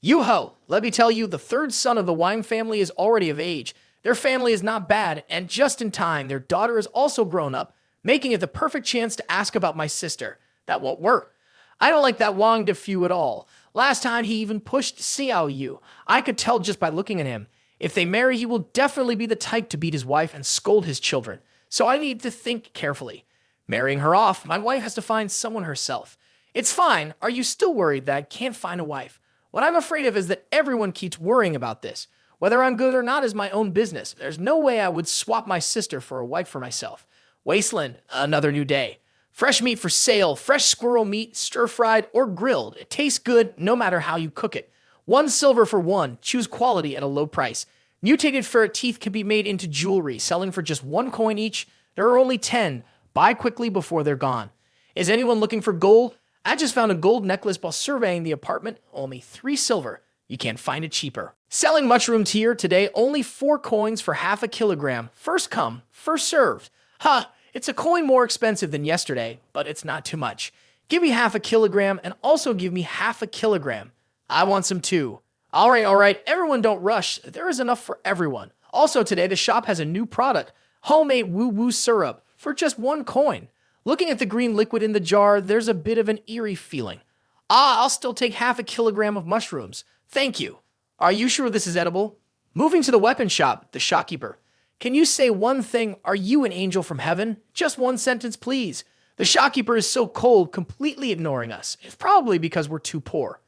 Yuho, let me tell you, the third son of the Wang family is already of age. Their family is not bad, and just in time, their daughter is also grown up, making it the perfect chance to ask about my sister. That won't work. I don't like that Wang Defu at all. Last time, he even pushed Xiao Yu. I could tell just by looking at him. If they marry, he will definitely be the type to beat his wife and scold his children. So I need to think carefully. Marrying her off, my wife has to find someone herself. It's fine. Are you still worried that I can't find a wife? What I'm afraid of is that everyone keeps worrying about this. Whether I'm good or not is my own business. There's no way I would swap my sister for a wife for myself. Wasteland, another new day. Fresh meat for sale, fresh squirrel meat, stir-fried or grilled. It tastes good no matter how you cook it. 1 silver for 1, choose quality at a low price. Mutated ferret teeth can be made into jewelry, selling for just 1 coin each. There are only 10. Buy quickly before they're gone. Is anyone looking for gold? I just found a gold necklace while surveying the apartment, only 3 silver. You can't find it cheaper. Selling mushrooms here today, only 4 coins for half a kilogram. First come, first served. It's a coin more expensive than yesterday, but it's not too much. Give me half a kilogram and also give me half a kilogram. I want some too. All right, everyone don't rush. There is enough for everyone. Also today, the shop has a new product, homemade woo-woo syrup, for just 1 coin. Looking at the green liquid in the jar, there's a bit of an eerie feeling. I'll still take half a kilogram of mushrooms. Thank you. Are you sure this is edible? Moving to the weapon shop, the shopkeeper. Can you say one thing? Are you an angel from heaven? Just 1 sentence, please. The shopkeeper is so cold, completely ignoring us. It's probably because we're too poor.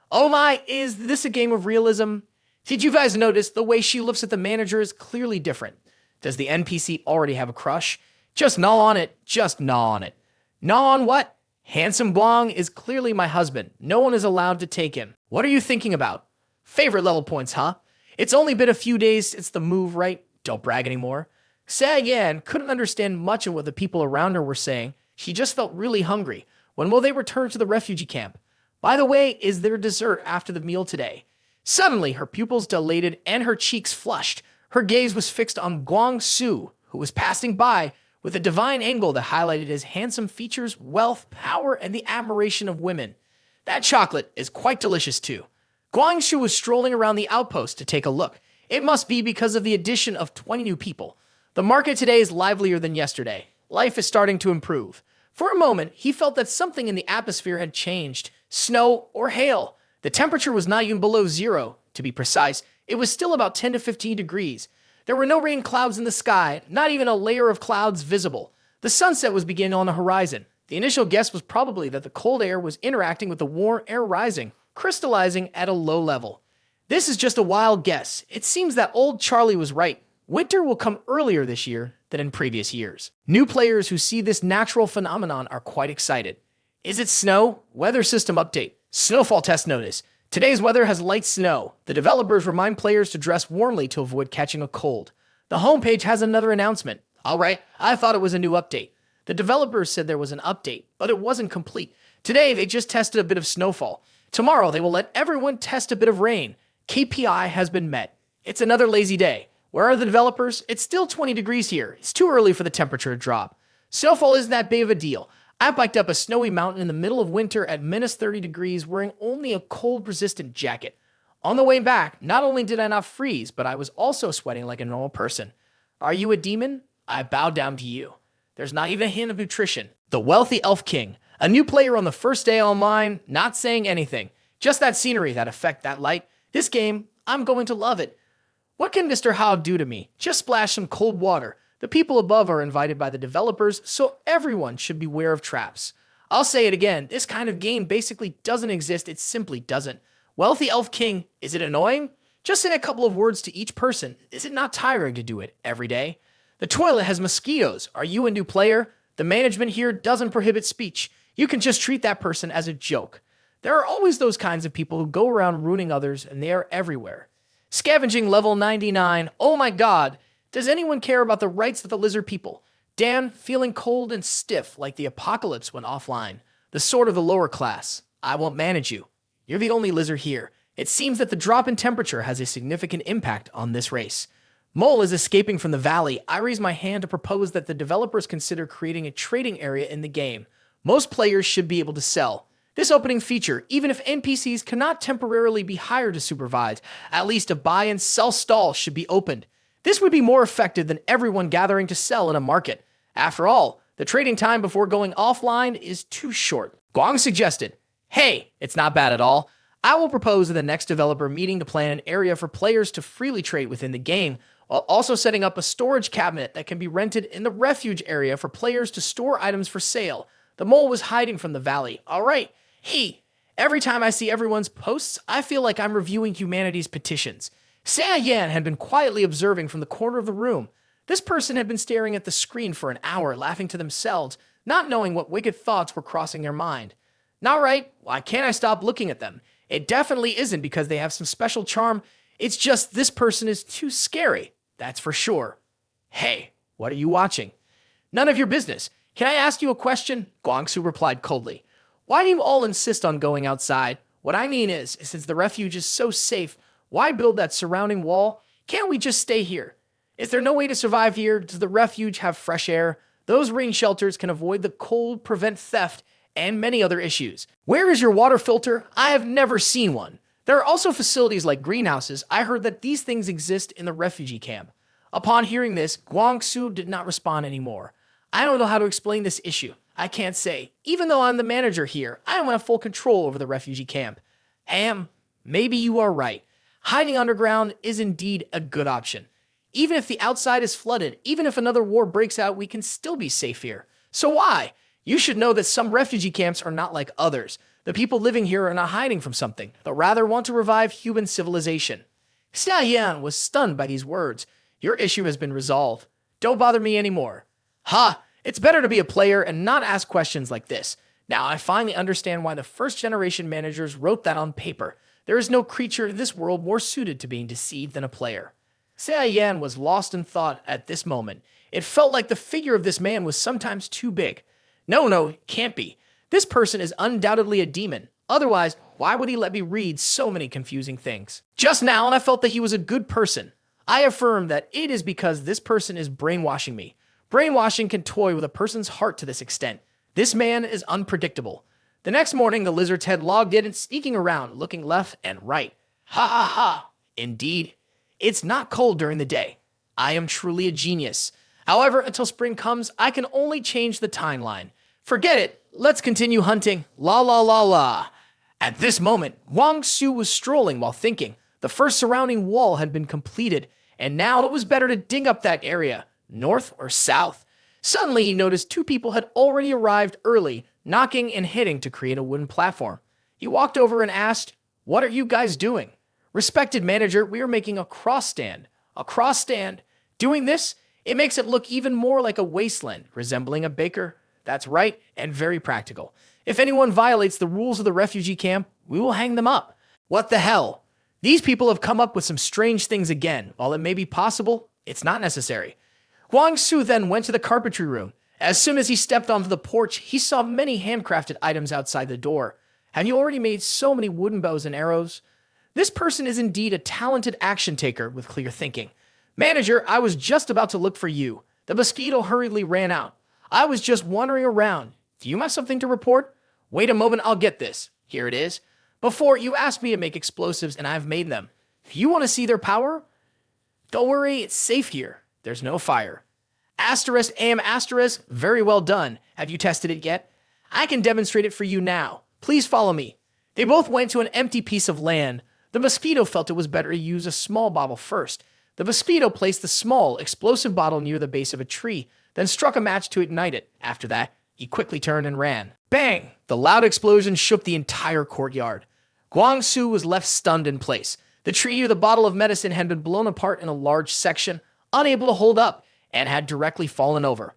Oh my, is this a game of realism? Did you guys notice the way she looks at the manager is clearly different? Does the NPC already have a crush? Just gnaw on it. Just gnaw on it. Gnaw on what? Handsome Guang is clearly my husband. No one is allowed to take him. What are you thinking about? Favorite level points, huh? It's only been a few days since the move, right? Don't brag anymore. Sayan couldn't understand much of what the people around her were saying. She just felt really hungry. When will they return to the refugee camp? By the way, is there dessert after the meal today? Suddenly, her pupils dilated and her cheeks flushed. Her gaze was fixed on Guang Xu, who was passing by with a divine angle that highlighted his handsome features, wealth, power, and the admiration of women. That chocolate is quite delicious too. Guang Xu was strolling around the outpost to take a look. It must be because of the addition of 20 new people. The market today is livelier than yesterday. Life is starting to improve. For a moment, he felt that something in the atmosphere had changed. Snow or hail. The temperature was not even below 0. To be precise, it was still about 10 to 15 degrees. There were no rain clouds in the sky, not even a layer of clouds visible. The sunset was beginning on the horizon. The initial guess was probably that the cold air was interacting with the warm air rising, crystallizing at a low level. This is just a wild guess. It seems that old Charlie was right. Winter will come earlier this year than in previous years. New players who see this natural phenomenon are quite excited. Is it snow? Weather system update. Snowfall test notice. Today's weather has light snow. The developers remind players to dress warmly to avoid catching a cold. The homepage has another announcement. All right, I thought it was a new update. The developers said there was an update, but it wasn't complete. Today, they just tested a bit of snowfall. Tomorrow, they will let everyone test a bit of rain. KPI has been met. It's another lazy day. Where are the developers? It's still 20 degrees here. It's too early for the temperature to drop. Snowfall isn't that big of a deal. I biked up a snowy mountain in the middle of winter at minus 30 degrees wearing only a cold-resistant jacket. On the way back, not only did I not freeze, but I was also sweating like a normal person. Are you a demon? I bow down to you. There's not even a hint of nutrition. The wealthy elf king, a new player on the first day online, not saying anything. Just that scenery, that effect, that light. This game, I'm going to love it. What can Mr. Howe do to me? Just splash some cold water. The people above are invited by the developers, so everyone should beware of traps. I'll say it again, this kind of game basically doesn't exist, it simply doesn't. Wealthy Elf King, is it annoying? Just say a couple of words to each person. Is it not tiring to do it every day? The toilet has mosquitoes. Are you a new player? The management here doesn't prohibit speech. You can just treat that person as a joke. There are always those kinds of people who go around ruining others, and they are everywhere. Scavenging level 99. Oh my god. Does anyone care about the rights of the lizard people? Dan, feeling cold and stiff like the apocalypse went offline. The sword of the lower class. I won't manage you. You're the only lizard here. It seems that the drop in temperature has a significant impact on this race. Mole is escaping from the valley. I raise my hand to propose that the developers consider creating a trading area in the game. Most players should be able to sell. This opening feature, even if NPCs cannot temporarily be hired to supervise, at least a buy and sell stall should be opened. This would be more effective than everyone gathering to sell in a market. After all, the trading time before going offline is too short. Guang suggested, hey, it's not bad at all. I will propose at the next developer meeting to plan an area for players to freely trade within the game, while also setting up a storage cabinet that can be rented in the refuge area for players to store items for sale. The mole was hiding from the valley. All right, Hey, every time I see everyone's posts, I feel like I'm reviewing humanity's petitions. Sayan had been quietly observing from the corner of the room. This person had been staring at the screen for an hour, laughing to themselves, not knowing what wicked thoughts were crossing their mind. Not right, why can't I stop looking at them? It definitely isn't because they have some special charm. It's just this person is too scary. That's for sure. Hey, what are you watching? None of your business. Can I ask you a question? Guang Xu replied coldly. Why do you all insist on going outside? What I mean is, since the refuge is so safe, why build that surrounding wall? Can't we just stay here? Is there no way to survive here? Does the refuge have fresh air? Those rain shelters can avoid the cold, prevent theft, and many other issues. Where is your water filter? I have never seen one. There are also facilities like greenhouses. I heard that these things exist in the refugee camp. Upon hearing this, Guang Xu did not respond anymore. I don't know how to explain this issue. I can't say. Even though I'm the manager here, I don't have full control over the refugee camp. Maybe you are right. Hiding underground is indeed a good option. Even if the outside is flooded, even if another war breaks out, we can still be safe here. So why? You should know that some refugee camps are not like others. The people living here are not hiding from something, but rather want to revive human civilization. Sayan was stunned by these words. Your issue has been resolved. Don't bother me anymore. Ha! It's better to be a player and not ask questions like this. Now I finally understand why the first generation managers wrote that on paper. There is no creature in this world more suited to being deceived than a player. Sayan was lost in thought at this moment. It felt like the figure of this man was sometimes too big. No, it can't be. This person is undoubtedly a demon. Otherwise, why would he let me read so many confusing things? Just now, I felt that he was a good person. I affirm that it is because this person is brainwashing me. Brainwashing can toy with a person's heart to this extent. This man is unpredictable. The next morning, the lizard's head logged in and sneaking around, looking left and right. Ha ha ha. Indeed. It's not cold during the day. I am truly a genius. However, until spring comes, I can only change the timeline. Forget it. Let's continue hunting. La la la la. At this moment, Guang Xu was strolling while thinking. The first surrounding wall had been completed, and now it was better to dig up that area, north or south. Suddenly, he noticed two people had already arrived early, knocking and hitting to create a wooden platform. He walked over and asked, "What are you guys doing?" "Respected manager, we are making a cross stand." "A cross stand? Doing this? It makes it look even more like a wasteland, resembling a baker." "That's right, and very practical. If anyone violates the rules of the refugee camp, we will hang them up." "What the hell? These people have come up with some strange things again. While it may be possible, it's not necessary." Guang Xu then went to the carpentry room. As soon as he stepped onto the porch, he saw many handcrafted items outside the door. "Have you already made so many wooden bows and arrows?" This person is indeed a talented action taker with clear thinking. "Manager, I was just about to look for you. The mosquito hurriedly ran out. I was just wandering around. Do you have something to report?" "Wait a moment, I'll get this. Here it is. Before, you asked me to make explosives, and I've made them. You want to see their power? Don't worry, it's safe here. There's no fire. Asterisk, asterisk, very well done. Have you tested it yet? I can demonstrate it for you now. Please follow me." They both went to an empty piece of land. The mosquito felt it was better to use a small bottle first. The mosquito placed the small, explosive bottle near the base of a tree, then struck a match to ignite it. After that, he quickly turned and ran. Bang! The loud explosion shook the entire courtyard. Guang Xu was left stunned in place. The tree near the bottle of medicine had been blown apart in a large section, unable to hold up, and had directly fallen over.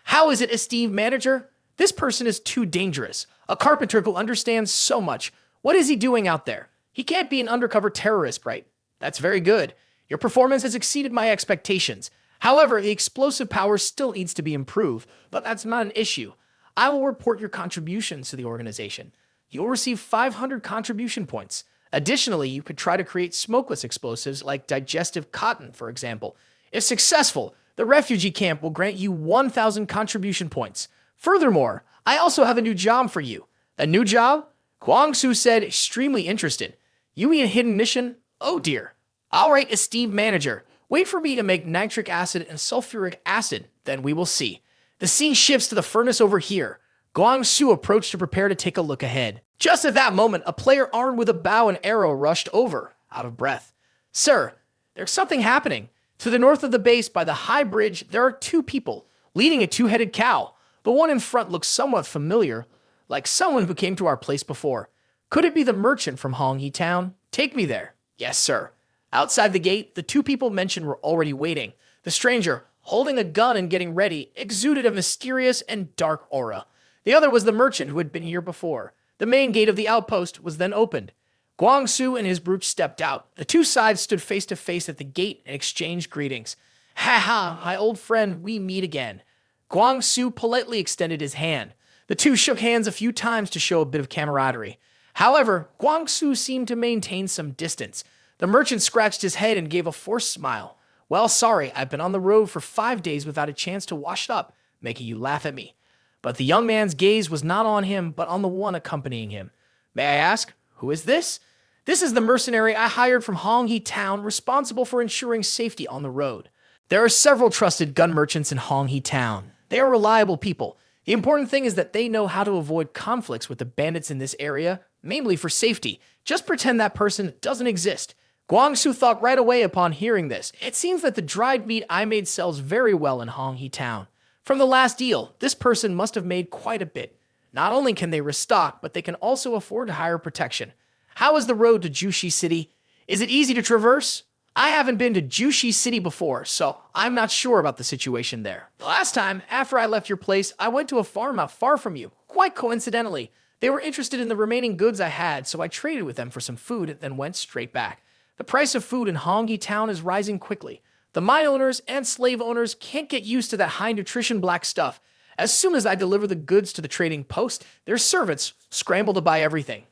"How is it, esteemed manager? This person is too dangerous. A carpenter who understands so much. What is he doing out there? He can't be an undercover terrorist, right?" "That's very good. Your performance has exceeded my expectations. However, the explosive power still needs to be improved, but that's not an issue. I will report your contributions to the organization. You'll receive 500 contribution points. Additionally, you could try to create smokeless explosives like digestive cotton, for example. If successful, the refugee camp will grant you 1,000 contribution points. Furthermore, I also have a new job for you." "A new job?" Guang Xu said, extremely interested. "You mean a hidden mission? Oh dear. All right, esteemed manager. Wait for me to make nitric acid and sulfuric acid, then we will see. The scene shifts to the furnace over here. Guang Xu approached to prepare to take a look ahead. Just at that moment, a player armed with a bow and arrow rushed over, out of breath. "Sir, there's something happening. To the north of the base by the high bridge, there are two people, leading a two-headed cow. The one in front looks somewhat familiar. like someone who came to our place before. Could it be the merchant from Honghe Town? Take me there. Yes, sir. Outside the gate, the two people mentioned were already waiting. The stranger, holding a gun and getting ready, exuded a mysterious and dark aura. The other was the merchant who had been here before. The main gate of the outpost was then opened. Guang Xu and his brooch stepped out. The two sides stood face to face at the gate and exchanged greetings. Ha ha, my old friend, we meet again. Guang Xu politely extended his hand. The two shook hands a few times to show a bit of camaraderie. However, Guang Xu seemed to maintain some distance. The merchant scratched his head and gave a forced smile. Well, sorry, I've been on the road for 5 days without a chance to wash up, making you laugh at me. But the young man's gaze was not on him, but on the one accompanying him. May I ask, who is this? This is the mercenary I hired from Honghe Town, responsible for ensuring safety on the road. There are several trusted gun merchants in Honghe Town. They are reliable people. The important thing is that they know how to avoid conflicts with the bandits in this area, mainly for safety. Just pretend that person doesn't exist. Guang Xu thought right away upon hearing this. It seems that the dried meat I made sells very well in Honghe Town. From the last deal, this person must have made quite a bit. Not only can they restock, but they can also afford to hire protection. How is the road to Jushi City? Is it easy to traverse? I haven't been to Jushi City before, so I'm not sure about the situation there. The last time, after I left your place, I went to a farm not far from you. Quite coincidentally, they were interested in the remaining goods I had, so I traded with them for some food and then went straight back. The price of food in Honghe Town is rising quickly. The mine owners and slave owners can't get used to that high nutrition black stuff. As soon as I deliver the goods to the trading post, their servants scramble to buy everything.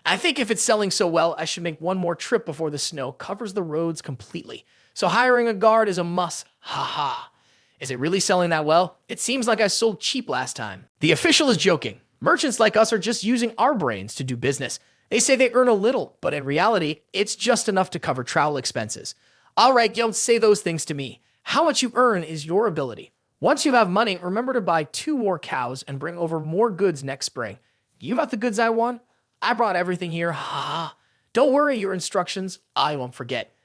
I think if it's selling so well, I should make one more trip before the snow covers the roads completely. So hiring a guard is a must. Ha ha. Is it really selling that well? It seems like I sold cheap last time. The official is joking. Merchants like us are just using our brains to do business. They say they earn a little, but in reality, it's just enough to cover travel expenses. All right, don't say those things to me. How much you earn is your ability. Once you have money, remember to buy 2 more cows and bring over more goods next spring. You got the goods I want? I brought everything here. Ha ha. Don't worry, your instructions, I won't forget.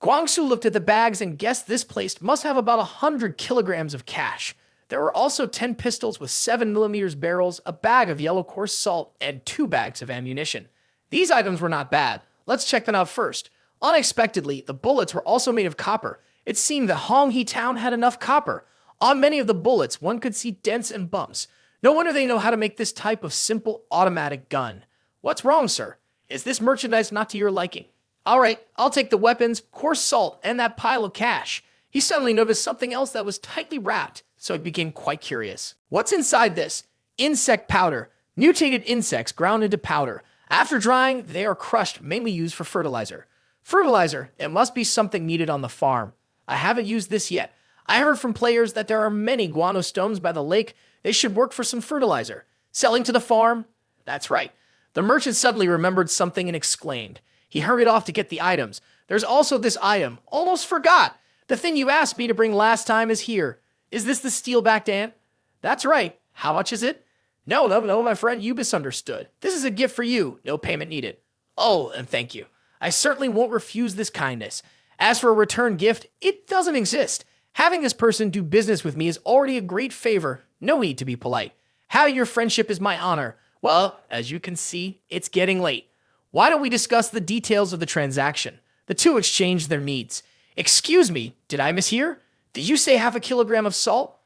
Guang Xu looked at the bags and guessed this place must have about 100 kilograms of cash. There were also 10 pistols with 7mm barrels, a bag of yellow coarse salt, and 2 bags of ammunition. These items were not bad. Let's check them out first. Unexpectedly, the bullets were also made of copper. It seemed that Honghe Town had enough copper. On many of the bullets, one could see dents and bumps. No wonder they know how to make this type of simple automatic gun. What's wrong, sir? Is this merchandise not to your liking? All right, I'll take the weapons, coarse salt, and that pile of cash. He suddenly noticed something else that was tightly wrapped, so he became quite curious. What's inside this? Insect powder. Mutated insects ground into powder. After drying, they are crushed, mainly used for fertilizer. Fertilizer, it must be something needed on the farm. I haven't used this yet. I heard from players that there are many guano stones by the lake. They should work for some fertilizer. Selling to the farm? That's right. The merchant suddenly remembered something and exclaimed. He hurried off to get the items. There's also this item. Almost forgot. The thing you asked me to bring last time is here. Is this the steel-backed ant? That's right. How much is it? No, my friend, you misunderstood. This is a gift for you. No payment needed. Oh, and thank you. I certainly won't refuse this kindness. As for a return gift, it doesn't exist. Having this person do business with me is already a great favor. No need to be polite. Having your friendship is my honor. Well, as you can see, it's getting late. Why don't we discuss the details of the transaction? The two exchanged their needs. Excuse me, did I mishear? Did you say 0.5 kilogram of salt?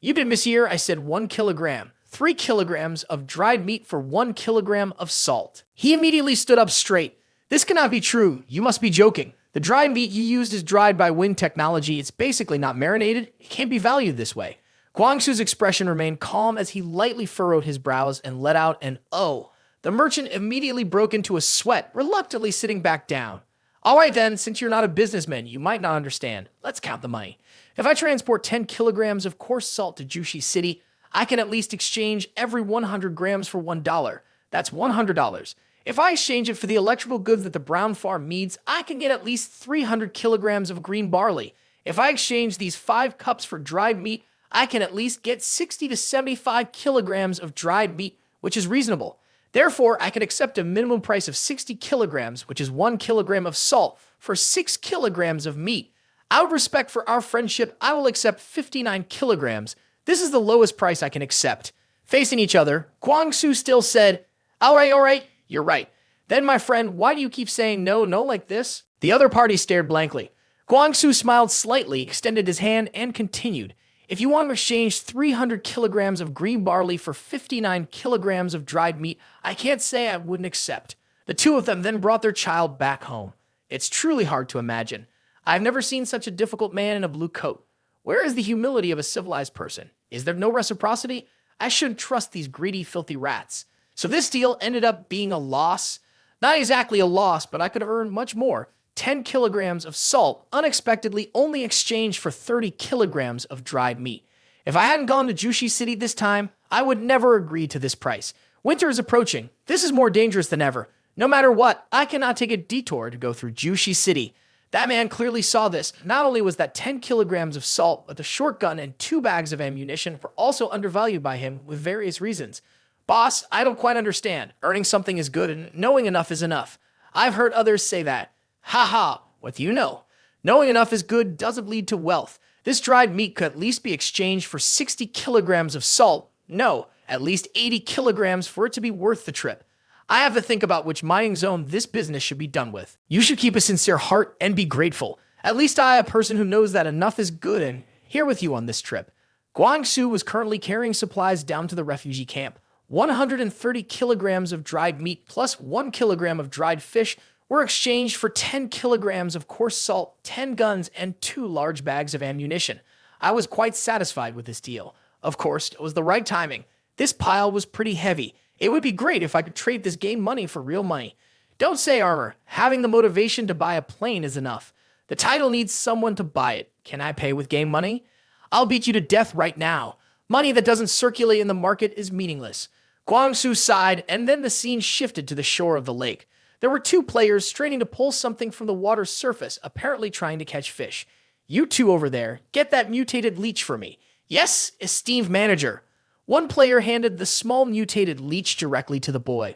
You did mishear, I said 1 kilogram. 3 kilograms of dried meat for 1 kilogram of salt. He immediately stood up straight. This cannot be true. You must be joking. The dried meat you used is dried by wind technology. It's basically not marinated. It can't be valued this way. Guang Xu's expression remained calm as he lightly furrowed his brows and let out an "oh." The merchant immediately broke into a sweat, reluctantly sitting back down. All right then, since you're not a businessman, you might not understand. Let's count the money. If I transport 10 kilograms of coarse salt to Jushi City, I can at least exchange every 100 grams for $1. That's $100. If I exchange it for the electrical goods that the brown farm needs, I can get at least 300 kilograms of green barley. If I exchange these 5 cups for dried meat, I can at least get 60 to 75 kilograms of dried meat, which is reasonable. Therefore, I can accept a minimum price of 60 kilograms, which is 1 kilogram of salt, for 6 kilograms of meat. Out of respect for our friendship, I will accept 59 kilograms. This is the lowest price I can accept. Facing each other, Guang Xu still said, all right, you're right. Then, my friend, why do you keep saying no like this? The other party stared blankly. Guang Xu smiled slightly, extended his hand, and continued. If you want to exchange 300 kilograms of green barley for 59 kilograms of dried meat, I can't say I wouldn't accept. The two of them then brought their child back home. It's truly hard to imagine. I've never seen such a difficult man in a blue coat. Where is the humility of a civilized person? Is there no reciprocity? I shouldn't trust these greedy, filthy rats. So this deal ended up being a loss. Not exactly a loss, but I could have earned much more. 10 kilograms of salt unexpectedly only exchanged for 30 kilograms of dried meat. If I hadn't gone to Jushi City this time, I would never agree to this price. Winter is approaching. This is more dangerous than ever. No matter what, I cannot take a detour to go through Jushi City. That man clearly saw this. Not only was that 10 kilograms of salt, but the shotgun and 2 bags of ammunition were also undervalued by him with various reasons. Boss, I don't quite understand. Earning something is good and knowing enough is enough. I've heard others say that. Haha, what do you know? Knowing enough is good doesn't lead to wealth. This dried meat could at least be exchanged for 60 kilograms of salt. No, at least 80 kilograms for it to be worth the trip. I have to think about which mining zone this business should be done with. You should keep a sincere heart and be grateful. At least I, a person who knows that enough is good, and here with you on this trip. Guang Xu was currently carrying supplies down to the refugee camp. 130 kilograms of dried meat plus 1 kilogram of dried fish were exchanged for 10 kilograms of coarse salt, 10 guns, and 2 large bags of ammunition. I was quite satisfied with this deal. Of course, it was the right timing. This pile was pretty heavy. It would be great if I could trade this game money for real money. Don't say armor. Having the motivation to buy a plane is enough. The title needs someone to buy it. Can I pay with game money? I'll beat you to death right now. Money that doesn't circulate in the market is meaningless. Guang Xu sighed, and then the scene shifted to the shore of the lake. There were 2 players straining to pull something from the water's surface, apparently trying to catch fish. You 2 over there, get that mutated leech for me. Yes, esteemed manager. One player handed the small mutated leech directly to the boy.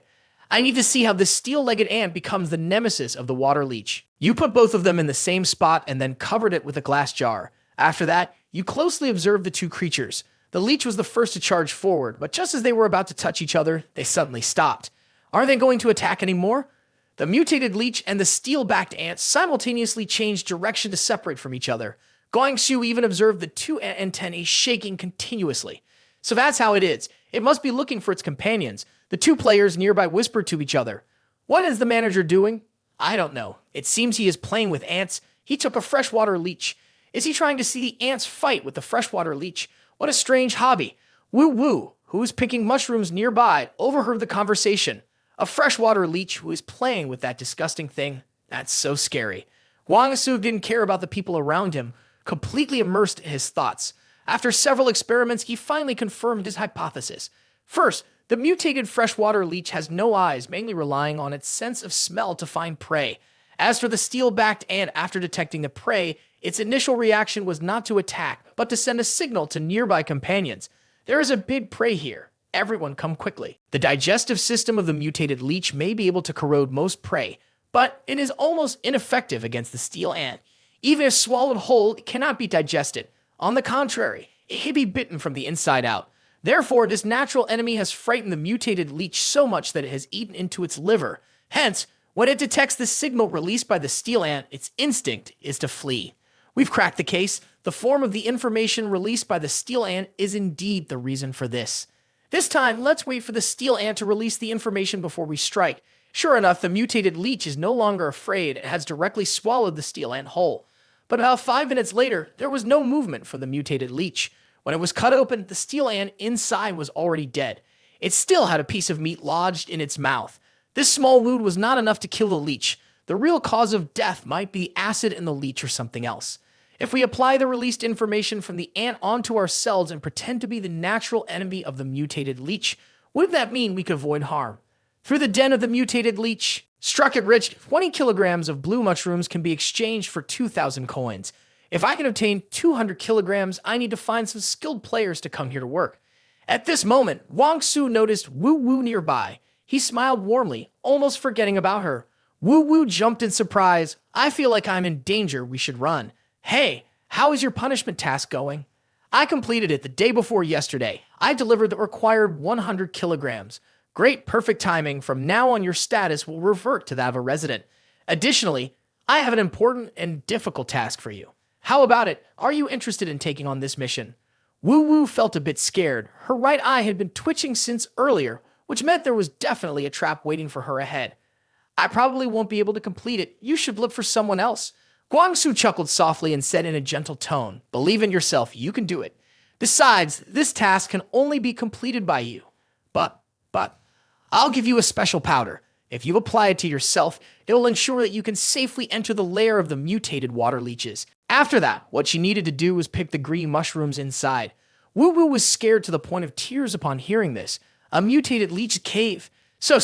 I need to see how this steel-legged ant becomes the nemesis of the water leech. You put both of them in the same spot and then covered it with a glass jar. After that, you closely observed the 2 creatures. The leech was the first to charge forward, but just as they were about to touch each other, they suddenly stopped. Are they going to attack anymore? The mutated leech and the steel-backed ant simultaneously changed direction to separate from each other. Guang Xu even observed the 2 antennae shaking continuously. So that's how it is. It must be looking for its companions. The 2 players nearby whispered to each other. What is the manager doing? I don't know. It seems he is playing with ants. He took a freshwater leech. Is he trying to see the ants fight with the freshwater leech? What a strange hobby. Woo Woo, who was picking mushrooms nearby, overheard the conversation. A freshwater leech who is playing with that disgusting thing. That's so scary. Guang Xu didn't care about the people around him, completely immersed in his thoughts. After several experiments, he finally confirmed his hypothesis. First, the mutated freshwater leech has no eyes, mainly relying on its sense of smell to find prey. As for the steel-backed ant, after detecting the prey, its initial reaction was not to attack, but to send a signal to nearby companions. There is a big prey here. Everyone come quickly. The digestive system of the mutated leech may be able to corrode most prey, but it is almost ineffective against the steel ant. Even if swallowed whole, it cannot be digested. On the contrary, it can be bitten from the inside out. Therefore, this natural enemy has frightened the mutated leech so much that it has eaten into its liver. Hence, when it detects the signal released by the steel ant, its instinct is to flee. We've cracked the case. The form of the information released by the steel ant is indeed the reason for this. This time, let's wait for the steel ant to release the information before we strike. Sure enough, the mutated leech is no longer afraid and has directly swallowed the steel ant whole. But about 5 minutes later, there was no movement for the mutated leech. When it was cut open, the steel ant inside was already dead. It still had a piece of meat lodged in its mouth. This small wound was not enough to kill the leech. The real cause of death might be acid in the leech or something else. If we apply the released information from the ant onto ourselves and pretend to be the natural enemy of the mutated leech, wouldn't that mean we could avoid harm? Through the den of the mutated leech, struck it rich, 20 kilograms of blue mushrooms can be exchanged for 2,000 coins. If I can obtain 200 kilograms, I need to find some skilled players to come here to work. At this moment, Guang Xu noticed Woo Woo nearby. He smiled warmly, almost forgetting about her. Woo Woo jumped in surprise. I feel like I'm in danger. We should run. Hey, how is your punishment task going? I completed it the day before yesterday. I delivered the required 100 kilograms. Great, perfect timing. From now on, your status will revert to that of a resident. Additionally, I have an important and difficult task for you. How about it? Are you interested in taking on this mission? Woo Woo felt a bit scared. Her right eye had been twitching since earlier, which meant there was definitely a trap waiting for her ahead. I probably won't be able to complete it. You should look for someone else. Guang Xu chuckled softly and said in a gentle tone, "Believe in yourself, you can do it. Besides, this task can only be completed by you. But, I'll give you a special powder. If you apply it to yourself, it will ensure that you can safely enter the lair of the mutated water leeches. After that, what she needed to do was pick the green mushrooms inside." Woo Woo was scared to the point of tears upon hearing this. A mutated leech cave. So,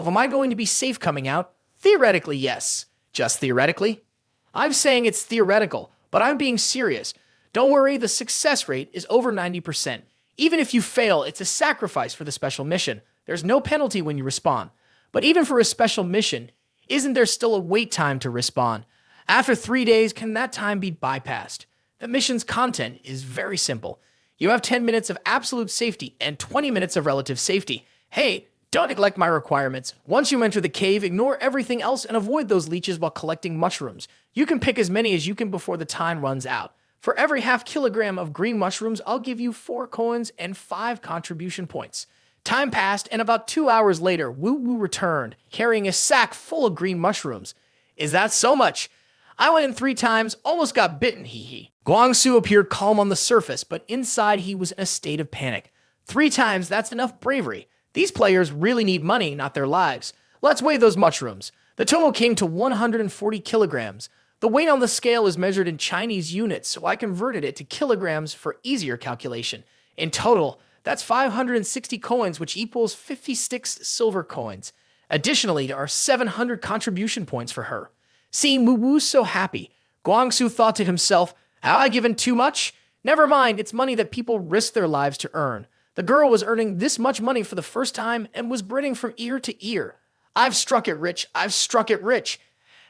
am I going to be safe coming out? Theoretically, yes. Just theoretically? I'm saying it's theoretical, but I'm being serious. Don't worry, the success rate is over 90%. Even if you fail, it's a sacrifice for the special mission. There's no penalty when you respawn. But even for a special mission, isn't there still a wait time to respawn? After 3 days, can that time be bypassed? The mission's content is very simple. You have 10 minutes of absolute safety and 20 minutes of relative safety. Hey, don't neglect my requirements. Once you enter the cave, ignore everything else and avoid those leeches while collecting mushrooms. You can pick as many as you can before the time runs out. For every half kilogram of green mushrooms, I'll give you 4 coins and 5 contribution points. Time passed, and about 2 hours later, Woo Woo returned, carrying a sack full of green mushrooms. Is that so much? I went in 3 times, almost got bitten, hee hee. Guang Xu appeared calm on the surface, but inside he was in a state of panic. 3 times, that's enough bravery. These players really need money, not their lives. Let's weigh those mushrooms. The total came to 140 kilograms. The weight on the scale is measured in Chinese units, so I converted it to kilograms for easier calculation. In total, that's 560 coins, which equals 56 silver coins. Additionally, there are 700 contribution points for her. Seeing Woo Woo so happy, Guang Xu thought to himself, "Have I given too much? Never mind, it's money that people risk their lives to earn." The girl was earning this much money for the first time and was grinning from ear to ear. "I've struck it rich, I've struck it rich.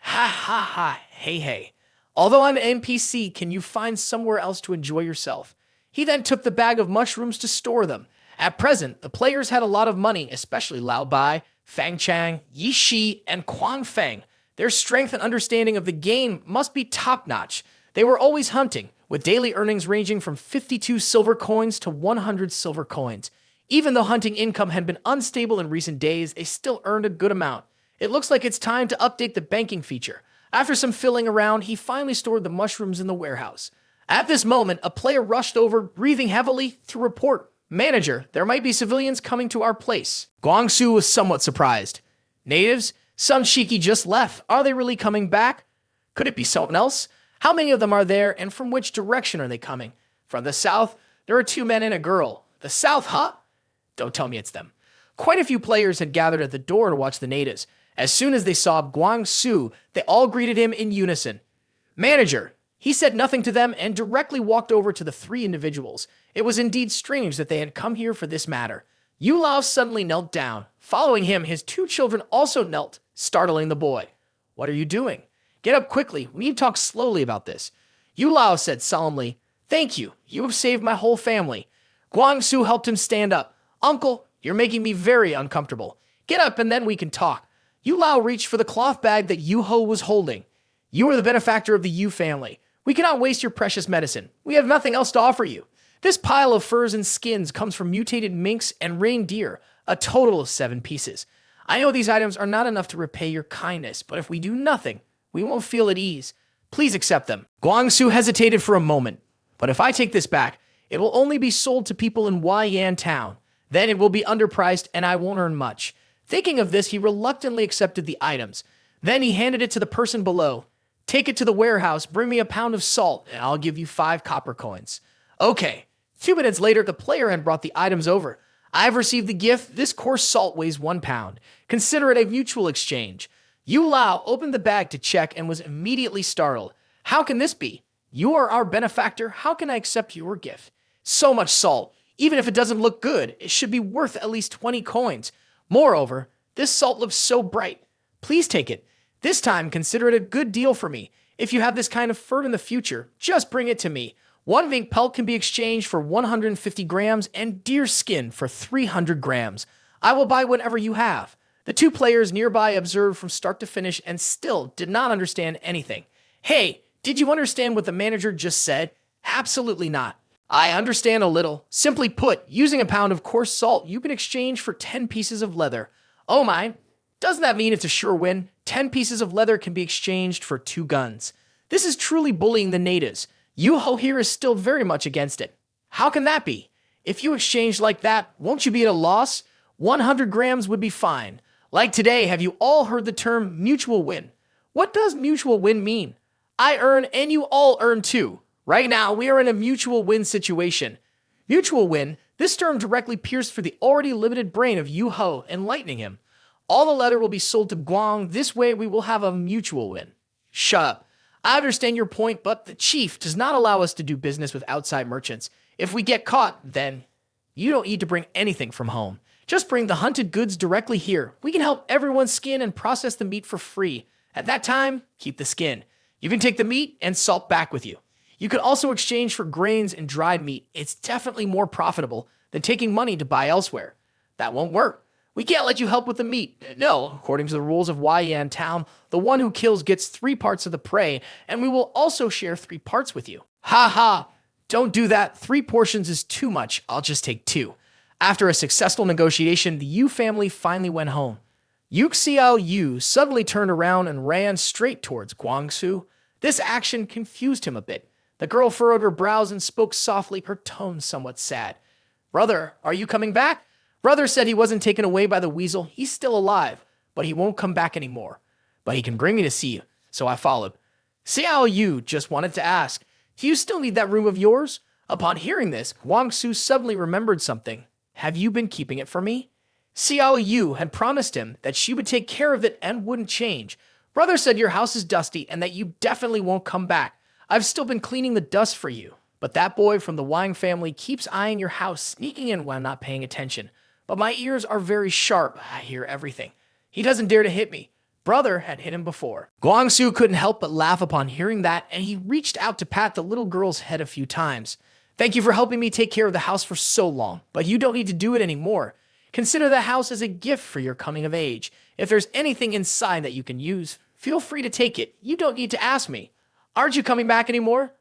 Ha ha ha, hey. Although I'm an NPC, can you find somewhere else to enjoy yourself?" He then took the bag of mushrooms to store them. At present, the players had a lot of money, especially Lao Bai, Fang Chang, Yi Shi, and Quang Feng. Their strength and understanding of the game must be top-notch. They were always hunting, with daily earnings ranging from 52 silver coins to 100 silver coins. Even though hunting income had been unstable in recent days, they still earned a good amount. It looks like it's time to update the banking feature. After some filling around, he finally stored the mushrooms in the warehouse. At this moment, a player rushed over, breathing heavily, to report, "Manager, there might be civilians coming to our place." Guang Xu was somewhat surprised. "Natives? Sun Shiki just left. Are they really coming back? Could it be someone else? How many of them are there, and from which direction are they coming? From the south? There are 2 men and a girl. The south, huh? Don't tell me it's them." Quite a few players had gathered at the door to watch the natives. As soon as they saw Guang Xu, they all greeted him in unison. "Manager." He said nothing to them and directly walked over to the 3 individuals. It was indeed strange that they had come here for this matter. Yu Lao suddenly knelt down. Following him, his 2 children also knelt, startling the boy. "What are you doing? Get up quickly. We need to talk slowly about this." Yu Lao said solemnly, "Thank you. You have saved my whole family." Guang Xu helped him stand up. "Uncle, you're making me very uncomfortable. Get up and then we can talk." Yu Lao reached for the cloth bag that Yu Ho was holding. "You are the benefactor of the Yu family. We cannot waste your precious medicine. We have nothing else to offer you. This pile of furs and skins comes from mutated minks and reindeer, a total of 7 pieces. I know these items are not enough to repay your kindness, but if we do nothing, we won't feel at ease. Please accept them." Guang Xu hesitated for a moment. "But if I take this back, it will only be sold to people in Huaiyan town. Then it will be underpriced and I won't earn much." Thinking of this, he reluctantly accepted the items. Then he handed it to the person below. "Take it to the warehouse, bring me a pound of salt, and I'll give you 5 copper coins." Okay. 2 minutes later, the player had brought the items over. "I've received the gift. This coarse salt weighs 1 pound. Consider it a mutual exchange." Yu Lao opened the bag to check and was immediately startled. "How can this be? You are our benefactor. How can I accept your gift? So much salt. Even if it doesn't look good, it should be worth at least 20 coins. Moreover, this salt looks so bright. Please take it. This time, consider it a good deal for me. If you have this kind of fur in the future, just bring it to me. One mink pelt can be exchanged for 150 grams and deer skin for 300 grams. I will buy whatever you have. The two players nearby observed from start to finish and still did not understand anything. Hey, did you understand what the manager just said? Absolutely not. I understand a little. Simply put, using a pound of coarse salt, you can exchange for 10 pieces of leather. Oh my, doesn't that mean it's a sure win? 10 pieces of leather can be exchanged for 2 guns. This is truly bullying the natives. Yu-Ho here is still very much against it. How can that be? If you exchange like that, won't you be at a loss? 100 grams would be fine. Like today, have you all heard the term mutual win? What does mutual win mean? I earn and you all earn too. Right now, we are in a mutual win situation. Mutual win, this term directly pierced for the already limited brain of Yu-Ho, enlightening him. All the leather will be sold to Guang. This way, we will have a mutual win. Shut up. I understand your point, but the chief does not allow us to do business with outside merchants. If we get caught, then you don't need to bring anything from home. Just bring the hunted goods directly here. We can help everyone skin and process the meat for free. At that time, keep the skin. You can take the meat and salt back with you. You can also exchange for grains and dried meat. It's definitely more profitable than taking money to buy elsewhere. That won't work. We can't let you help with the meat. No, according to the rules of Wasteland Town, the one who kills gets 3 parts of the prey, and we will also share 3 parts with you. Ha ha! Don't do that. 3 portions is too much. I'll just take 2. After a successful negotiation, the Yu family finally went home. Xiao Yu suddenly turned around and ran straight towards Guang Xu. This action confused him a bit. The girl furrowed her brows and spoke softly, her tone somewhat sad. Brother, are you coming back? Brother said he wasn't taken away by the weasel. He's still alive, but he won't come back anymore. But he can bring me to see you, so I followed. Xiao Yu just wanted to ask, do you still need that room of yours? Upon hearing this, Guang Xu suddenly remembered something. Have you been keeping it for me? Xiao Yu had promised him that she would take care of it and wouldn't change. Brother said your house is dusty and that you definitely won't come back. I've still been cleaning the dust for you. But that boy from the Wang family keeps eyeing your house, sneaking in while not paying attention. But my ears are very sharp. I hear everything. He doesn't dare to hit me. Brother had hit him before. Guang Xu couldn't help but laugh upon hearing that, and he reached out to pat the little girl's head a few times. Thank you for helping me take care of the house for so long, but you don't need to do it anymore. Consider the house as a gift for your coming of age. If there's anything inside that you can use, feel free to take it. You don't need to ask me. Aren't you coming back anymore?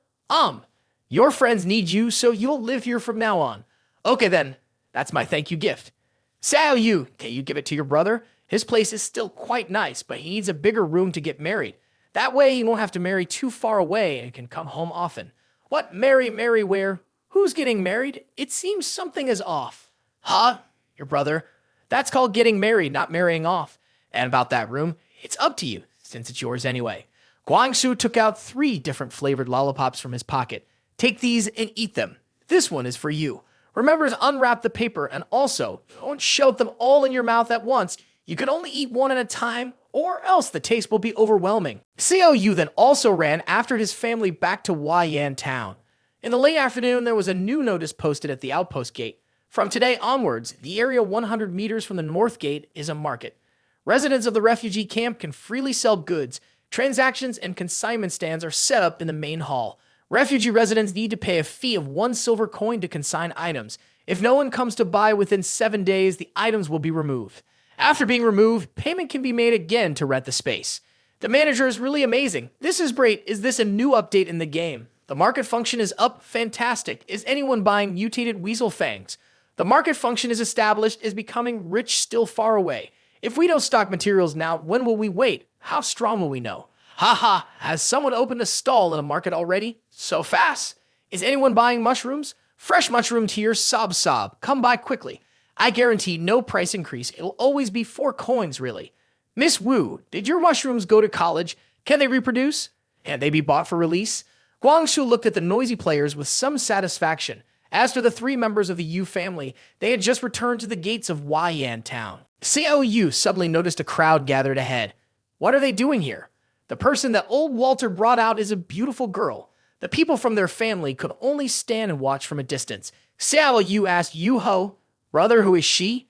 Your friends need you, so you'll live here from now on. Okay then, that's my thank you gift. Xiao Yu, can you give it to your brother? His place is still quite nice, but he needs a bigger room to get married. That way he won't have to marry too far away and can come home often. What marry where? Who's getting married? It seems something is off. Huh? Your brother? That's called getting married, not marrying off. And about that room, it's up to you, since it's yours anyway. Guang Xu took out 3 different flavored lollipops from his pocket. Take these and eat them. This one is for you. Remember to unwrap the paper and also don't shove them all in your mouth at once. You can only eat one at a time, or else the taste will be overwhelming. Xiao Yu then also ran after his family back to Wayan Town. In the late afternoon, there was a new notice posted at the Outpost gate. From today onwards, the area 100 meters from the north gate is a market. Residents of the refugee camp can freely sell goods. Transactions and consignment stands are set up in the main hall. Refugee residents need to pay a fee of 1 silver coin to consign items. If no one comes to buy within 7 days, the items will be removed. After being removed, payment can be made again to rent the space. The manager is really amazing. This is great. Is this a new update in the game? The market function is up. Fantastic. Is anyone buying mutated weasel fangs? The market function is established, is becoming rich still far away. If we don't stock materials now, when will we wait? How strong will we know? Haha, has someone opened a stall in a market already? So fast. Is anyone buying mushrooms? Fresh mushroom tier, sob sob. Come by quickly. I guarantee no price increase. It'll always be 4 coins, really. Miss Wu, did your mushrooms go to college? Can they reproduce? Can they be bought for release? Guang Xu looked at the noisy players with some satisfaction. As for the 3 members of the Yu family, they had just returned to the gates of Wayan Town. Xiao Yu suddenly noticed a crowd gathered ahead. What are they doing here? The person that old Walter brought out is a beautiful girl. The people from their family could only stand and watch from a distance. Xiao Yu asked Yu-Ho, brother, who is she?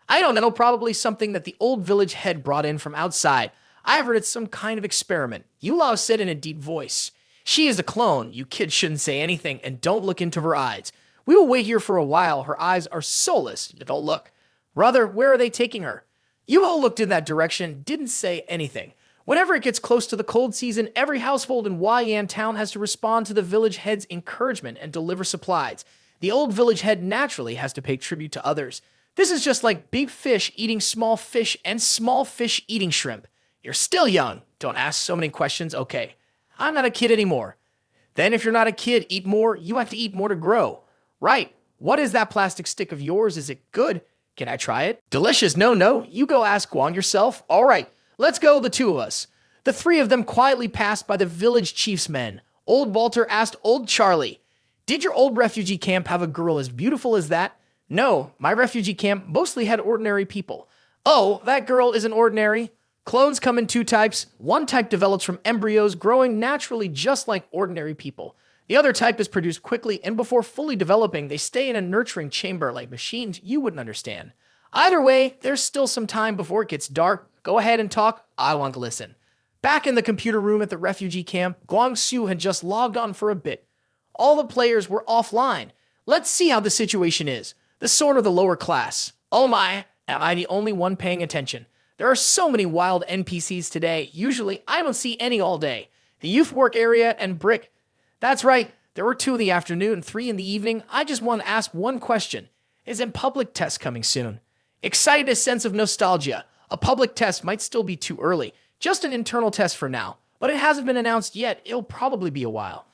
I don't know, probably something that the old village head brought in from outside. I have heard it's some kind of experiment. Yu Lao said in a deep voice. She is a clone. You kids shouldn't say anything and don't look into her eyes. We will wait here for a while. Her eyes are soulless. Don't look. Brother, where are they taking her? Yuho looked in that direction, didn't say anything. Whenever it gets close to the cold season, every household in Wayan town has to respond to the village head's encouragement and deliver supplies. The old village head naturally has to pay tribute to others. This is just like big fish eating small fish and small fish eating shrimp. You're still young. Don't ask so many questions. Okay, I'm not a kid anymore. Then if you're not a kid, eat more. You have to eat more to grow. Right. What is that plastic stick of yours? Is it good? Can I try it? Delicious. No. You go ask Guang yourself. All right. Let's go, the two of us. The three of them quietly passed by the village chief's men. Old Walter asked Old Charlie, "Did your old refugee camp have a girl as beautiful as that?" "No, my refugee camp mostly had ordinary people." "Oh, that girl isn't ordinary." Clones come in two types. One type develops from embryos growing naturally just like ordinary people. The other type is produced quickly, and before fully developing, they stay in a nurturing chamber like machines you wouldn't understand. Either way, there's still some time before it gets dark. Go ahead and talk. I want to listen. Back in the computer room at the refugee camp, Guang Xu had just logged on for a bit. All the players were offline. Let's see how the situation is. The sort of the lower class. Oh my, am I the only one paying attention? There are so many wild NPCs today. Usually, I don't see any all day. The youth work area and Brick. That's right. There were 2 in the afternoon and 3 in the evening. I just want to ask one question. Is a public test coming soon? Excited a sense of nostalgia. A public test might still be too early. Just an internal test for now. But it hasn't been announced yet. It'll probably be a while.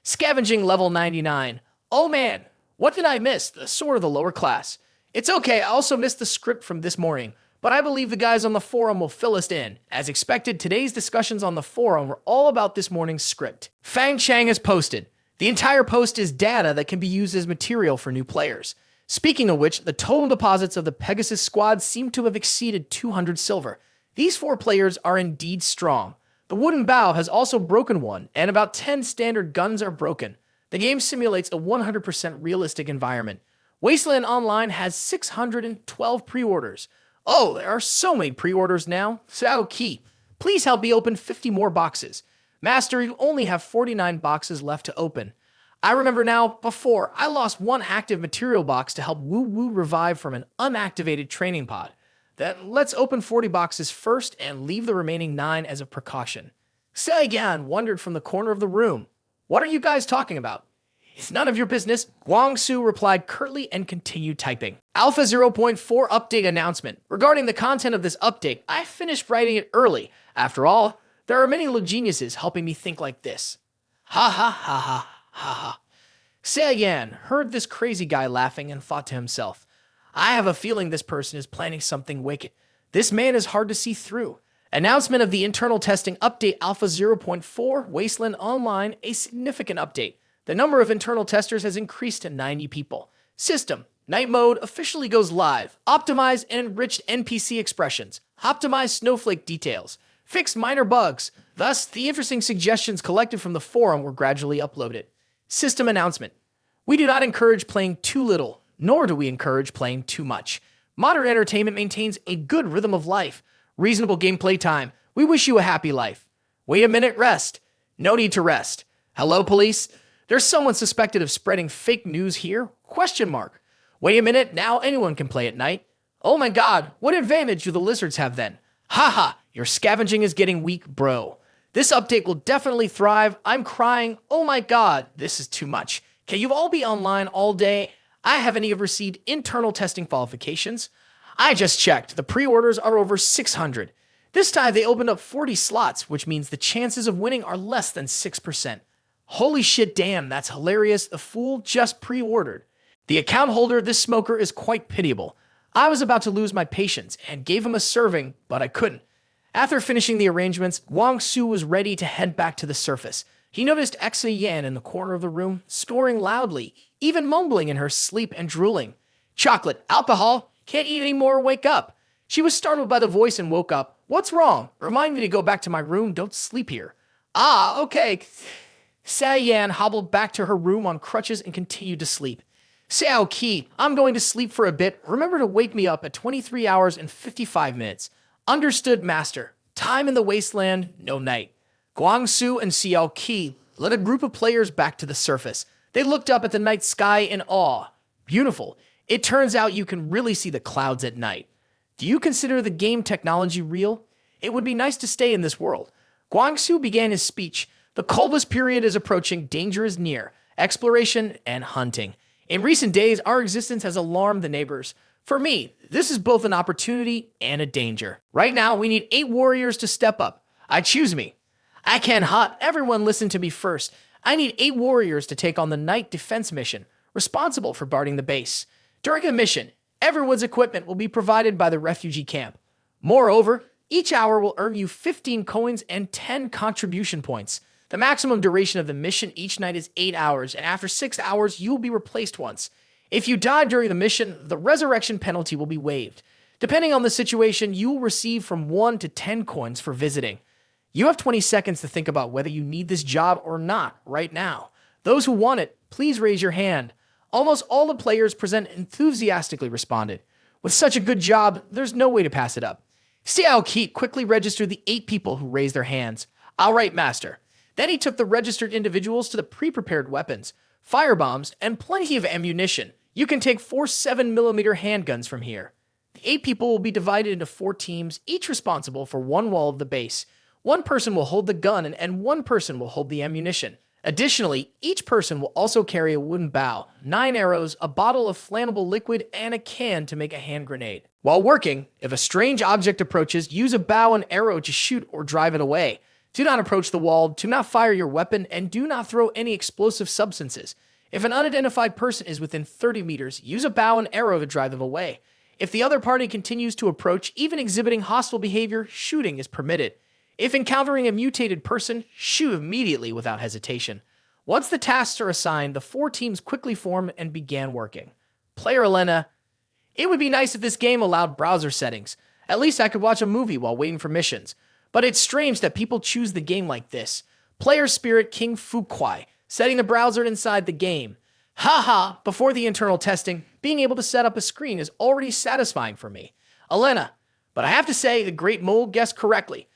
Scavenging level 99. Oh man, what did I miss? The sort of the lower class. It's okay, I also missed the script from this morning. But I believe the guys on the forum will fill us in. As expected, today's discussions on the forum were all about this morning's script. Fang Chang has posted. The entire post is data that can be used as material for new players. Speaking of which, the total deposits of the Pegasus squad seem to have exceeded 200 silver. These 4 players are indeed strong. The wooden bow has also broken one, and about 10 standard guns are broken. The game simulates a 100% realistic environment. Wasteland ONLINE has 612 pre-orders. Oh, there are so many pre-orders now. So key. Please help me open 50 more boxes. Master, you only have 49 boxes left to open. I remember now, before, I lost 1 active material box to help Woo Woo revive from an unactivated training pod. Then let's open 40 boxes first and leave the remaining 9 as a precaution. Sayan wondered from the corner of the room. What are you guys talking about? It's none of your business. Guang Xu replied curtly and continued typing. Alpha 0.4 update announcement. Regarding the content of this update, I finished writing it early. After all, there are many little geniuses helping me think like this. Ha ha ha ha ha ha. Sayan heard this crazy guy laughing and thought to himself, I have a feeling this person is planning something wicked. This man is hard to see through. Announcement of the internal testing update Alpha 0.4 Wasteland ONLINE, a significant update. The number of internal testers has increased to 90 people. System. Night mode officially goes live. Optimized and enriched NPC expressions. Optimized snowflake details. Fixed minor bugs. Thus, the interesting suggestions collected from the forum were gradually uploaded. System announcement. We do not encourage playing too little, nor do we encourage playing too much. Modern entertainment maintains a good rhythm of life. Reasonable gameplay time. We wish you a happy life. Wait a minute, rest. No need to rest. Hello, police? There's someone suspected of spreading fake news here? Question mark. Wait a minute, now anyone can play at night. Oh my god, what advantage do the lizards have then? Haha, your scavenging is getting weak, bro. This update will definitely thrive. I'm crying. Oh my god, this is too much. Can you all be online all day? I haven't even received internal testing qualifications. I just checked. The pre-orders are over 600. This time they opened up 40 slots, which means the chances of winning are less than 6%. Holy shit, damn, that's hilarious. The fool just pre-ordered. The account holder, this smoker, is quite pitiable. I was about to lose my patience and gave him a serving, but I couldn't. After finishing the arrangements, Guang Xu was ready to head back to the surface. He noticed Sayan in the corner of the room, snoring loudly, even mumbling in her sleep and drooling. Chocolate, alcohol, can't eat anymore, wake up. She was startled by the voice and woke up. What's wrong? Remind me to go back to my room, don't sleep here. Ah, okay. Sayan hobbled back to her room on crutches and continued to sleep. Xiao Qi, I'm going to sleep for a bit. Remember to wake me up at 23 hours and 55 minutes. Understood, master. Time in the wasteland, no night. Guang Xu and Xiao Qi led a group of players back to the surface. They looked up at the night sky in awe. Beautiful. It turns out you can really see the clouds at night. Do you consider the game technology real? It would be nice to stay in this world. Guang Xu began his speech. The coldest period is approaching, danger is near, exploration and hunting. In recent days, our existence has alarmed the neighbors. For me, this is both an opportunity and a danger. Right now, we need 8 warriors to step up. I choose me. I can't hot. Everyone listen to me first. I need 8 warriors to take on the night defense mission, responsible for guarding the base. During a mission, everyone's equipment will be provided by the refugee camp. Moreover, each hour will earn you 15 coins and 10 contribution points. The maximum duration of the mission each night is 8 hours, and after 6 hours, you will be replaced once. If you die during the mission, the resurrection penalty will be waived. Depending on the situation, you will receive from 1 to 10 coins for visiting. You have 20 seconds to think about whether you need this job or not right now. Those who want it, please raise your hand. Almost all the players present enthusiastically responded. With such a good job, there's no way to pass it up. Xiao Keat quickly registered the 8 people who raised their hands. All right, master. Then he took the registered individuals to the pre-prepared weapons, firebombs, and plenty of ammunition. You can take 4 7mm handguns from here. The 8 people will be divided into 4 teams, each responsible for one wall of the base. 1 person will hold the gun and 1 person will hold the ammunition. Additionally, each person will also carry a wooden bow, 9 arrows, a bottle of flammable liquid, and a can to make a hand grenade. While working, if a strange object approaches, use a bow and arrow to shoot or drive it away. Do not approach the wall, do not fire your weapon, and do not throw any explosive substances. If an unidentified person is within 30 meters, use a bow and arrow to drive them away. If the other party continues to approach, even exhibiting hostile behavior, shooting is permitted. If encountering a mutated person, shoot immediately without hesitation. Once the tasks are assigned, the 4 teams quickly form and began working. Player Elena, it would be nice if this game allowed browser settings. At least I could watch a movie while waiting for missions. But it's strange that people choose the game like this. Player Spirit King Fuquai, setting the browser inside the game. Haha, before the internal testing, being able to set up a screen is already satisfying for me. Elena, but I have to say the Great Mole guessed correctly.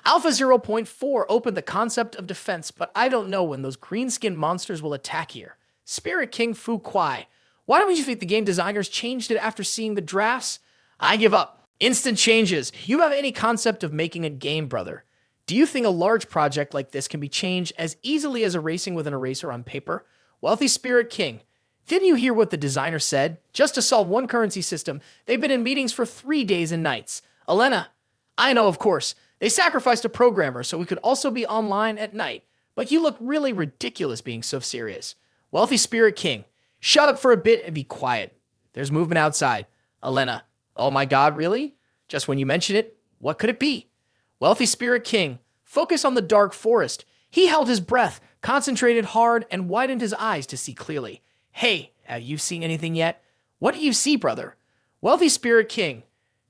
Alpha 0.4 opened the concept of defense, but I don't know when those green-skinned monsters will attack here. Spirit King Fuquai, why don't you think the game designers changed it after seeing the drafts? I give up. Instant changes. You have any concept of making a game, brother? Do you think a large project like this can be changed as easily as erasing with an eraser on paper? Wealthy Spirit King, didn't you hear what the designer said? Just to solve one currency system, they've been in meetings for 3 days and nights. Elena, I know, of course. They sacrificed a programmer so we could also be online at night. But you look really ridiculous being so serious. Wealthy Spirit King, shut up for a bit and be quiet. There's movement outside. Elena, oh my god, really? Just when you mention it, what could it be? Wealthy Spirit King, focus on the dark forest. He held his breath, concentrated hard, and widened his eyes to see clearly. Hey, have you seen anything yet? What do you see, brother? Wealthy Spirit King,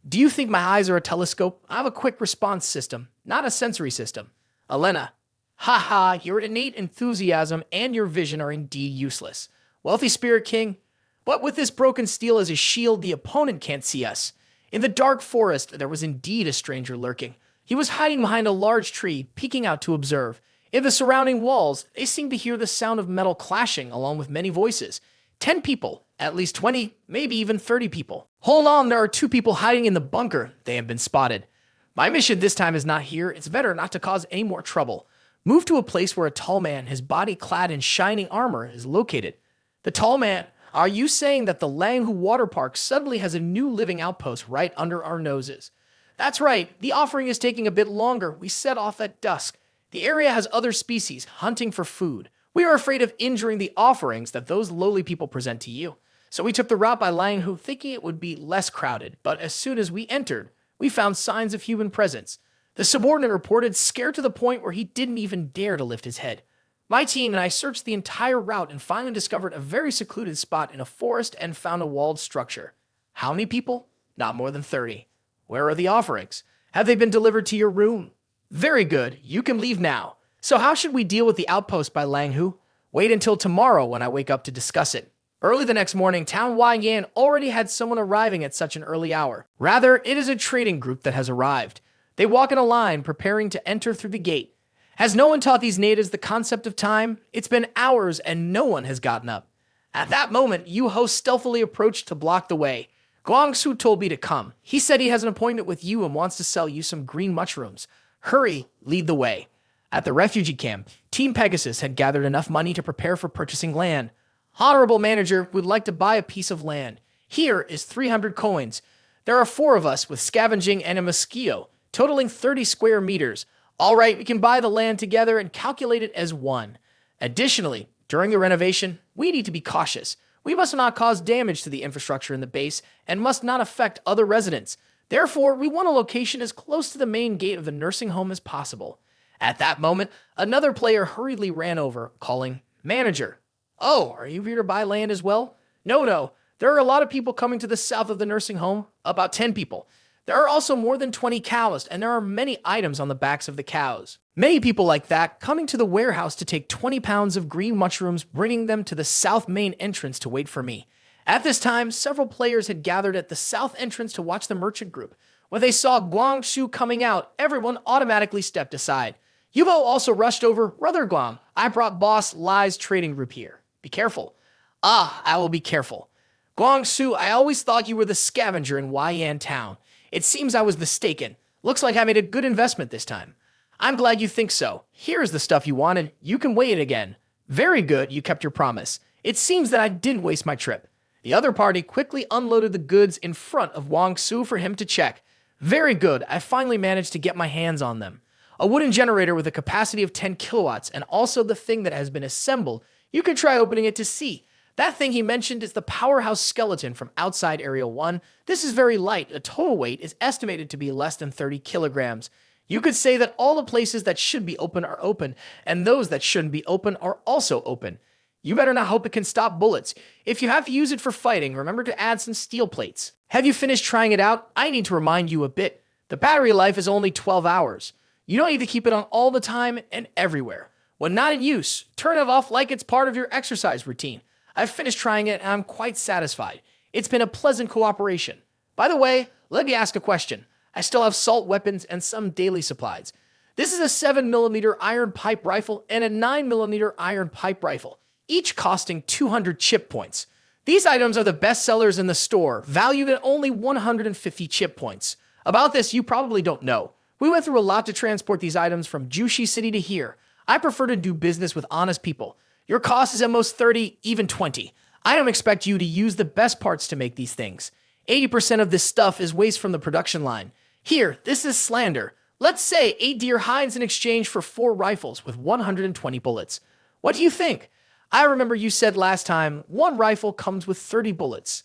do you think my eyes are a telescope? I have a quick response system, not a sensory system. Elena, haha, your innate enthusiasm and your vision are indeed useless. Wealthy Spirit King, but with this broken steel as a shield, the opponent can't see us. In the dark forest, there was indeed a stranger lurking. He was hiding behind a large tree, peeking out to observe. In the surrounding walls, they seemed to hear the sound of metal clashing along with many voices. 10 people, at least 20, maybe even 30 people. Hold on, there are 2 people hiding in the bunker. They have been spotted. My mission this time is not here. It's better not to cause any more trouble. Move to a place where a tall man, his body clad in shining armor, is located. The tall man, are you saying that the Langhu Water Park suddenly has a new living outpost right under our noses? That's right, the offering is taking a bit longer. We set off at dusk. The area has other species hunting for food. We are afraid of injuring the offerings that those lowly people present to you. So we took the route by Langhu, thinking it would be less crowded, but as soon as we entered, we found signs of human presence. The subordinate reported scared to the point where he didn't even dare to lift his head. My team and I searched the entire route and finally discovered a very secluded spot in a forest and found a walled structure. How many people? Not more than 30. Where are the offerings? Have they been delivered to your room? Very good, you can leave now. So how should we deal with the outpost by Langhu? Wait until tomorrow when I wake up to discuss it. Early the next morning, Town Huaiyan already had someone arriving at such an early hour. Rather, it is a trading group that has arrived. They walk in a line, preparing to enter through the gate. Has no one taught these natives the concept of time? It's been hours and no one has gotten up. At that moment, Yu Ho stealthily approached to block the way. Guang Xu told me to come. He said he has an appointment with you and wants to sell you some green mushrooms. Hurry, lead the way. At the refugee camp, Team Pegasus had gathered enough money to prepare for purchasing land. Honorable manager would like to buy a piece of land. Here is 300 coins. There are 4 of us with scavenging and a mosquito, totaling 30 square meters. All right, we can buy the land together and calculate it as 1. Additionally, during the renovation, we need to be cautious. We must not cause damage to the infrastructure in the base and must not affect other residents. Therefore, we want a location as close to the main gate of the nursing home as possible. At that moment, another player hurriedly ran over, calling, "Manager." "Oh, are you here to buy land as well?" No. There are a lot of people coming to the south of the nursing home, about 10 people. There are also more than 20 cows, and there are many items on the backs of the cows. Many people like that coming to the warehouse to take 20 pounds of green mushrooms, bringing them to the south main entrance to wait for me. At this time, several players had gathered at the south entrance to watch the merchant group. When they saw Guang Xu coming out, everyone automatically stepped aside. Yuvo also rushed over. "Brother Guang, I brought Boss Lai's trading group here. Be careful." "Ah, I will be careful." "Guang Xu, I always thought you were the scavenger in Waiyan town. It seems I was mistaken. Looks like I made a good investment this time." "I'm glad you think so. Here is the stuff you wanted. You can weigh it again." "Very good, you kept your promise. It seems that I didn't waste my trip." The other party quickly unloaded the goods in front of Guang Xu for him to check. "Very good, I finally managed to get my hands on them. A wooden generator with a capacity of 10 kilowatts and also the thing that has been assembled. You can try opening it to see. That thing he mentioned is the powerhouse skeleton from outside Area 1. This is very light. The total weight is estimated to be less than 30 kilograms. You could say that all the places that should be open are open, and those that shouldn't be open are also open. You better not hope it can stop bullets. If you have to use it for fighting, remember to add some steel plates. Have you finished trying it out? I need to remind you a bit. The battery life is only 12 hours. You don't need to keep it on all the time and everywhere. When not in use, turn it off like it's part of your exercise routine. I've finished trying it and I'm quite satisfied. It's been a pleasant cooperation. By the way, let me ask a question. I still have assault weapons and some daily supplies. This is a 7mm iron pipe rifle and a 9mm iron pipe rifle, each costing 200 chip points. These items are the best sellers in the store, valued at only 150 chip points. About this, you probably don't know. We went through a lot to transport these items from Jushi City to here. I prefer to do business with honest people. Your cost is at most 30, even 20. I don't expect you to use the best parts to make these things. 80% of this stuff is waste from the production line. Here, this is slander. Let's say 8 deer hides in exchange for 4 rifles with 120 bullets. What do you think? I remember you said last time, 1 rifle comes with 30 bullets.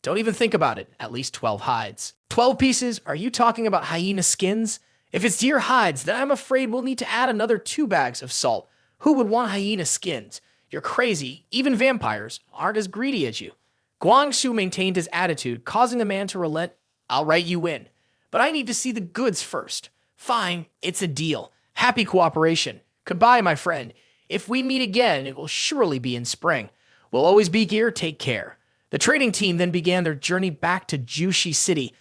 Don't even think about it, at least 12 hides. 12 pieces? Are you talking about hyena skins? If it's deer hides, then I'm afraid we'll need to add another 2 bags of salt. Who would want hyena skins? You're crazy. Even vampires aren't as greedy as you. Guang Xu maintained his attitude, causing the man to relent. I'll write you in, but I need to see the goods first. Fine, it's a deal. Happy cooperation. Goodbye, my friend. If we meet again, it will surely be in spring. We'll always be here. Take care. The trading team then began their journey back to Jushi City.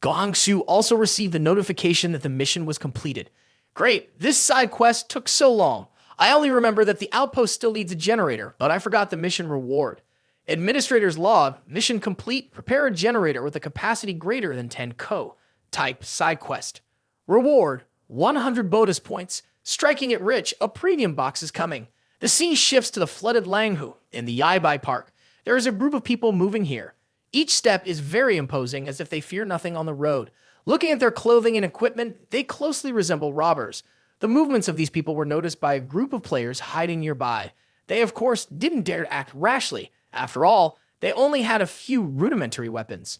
Guang Xu also received the notification that the mission was completed. Great, this side quest took so long. I only remember that the outpost still needs a generator, but I forgot the mission reward. Administrator's log, mission complete, prepare a generator with a capacity greater than 10 ko. Type side quest. Reward, 100 bonus points. Striking it rich, a premium box is coming. The scene shifts to the flooded Langhu in the Yaibai Park. There is a group of people moving here. Each step is very imposing, as if they fear nothing on the road. Looking at their clothing and equipment, they closely resemble robbers. The movements of these people were noticed by a group of players hiding nearby. They, of course, didn't dare to act rashly. After all, they only had a few rudimentary weapons.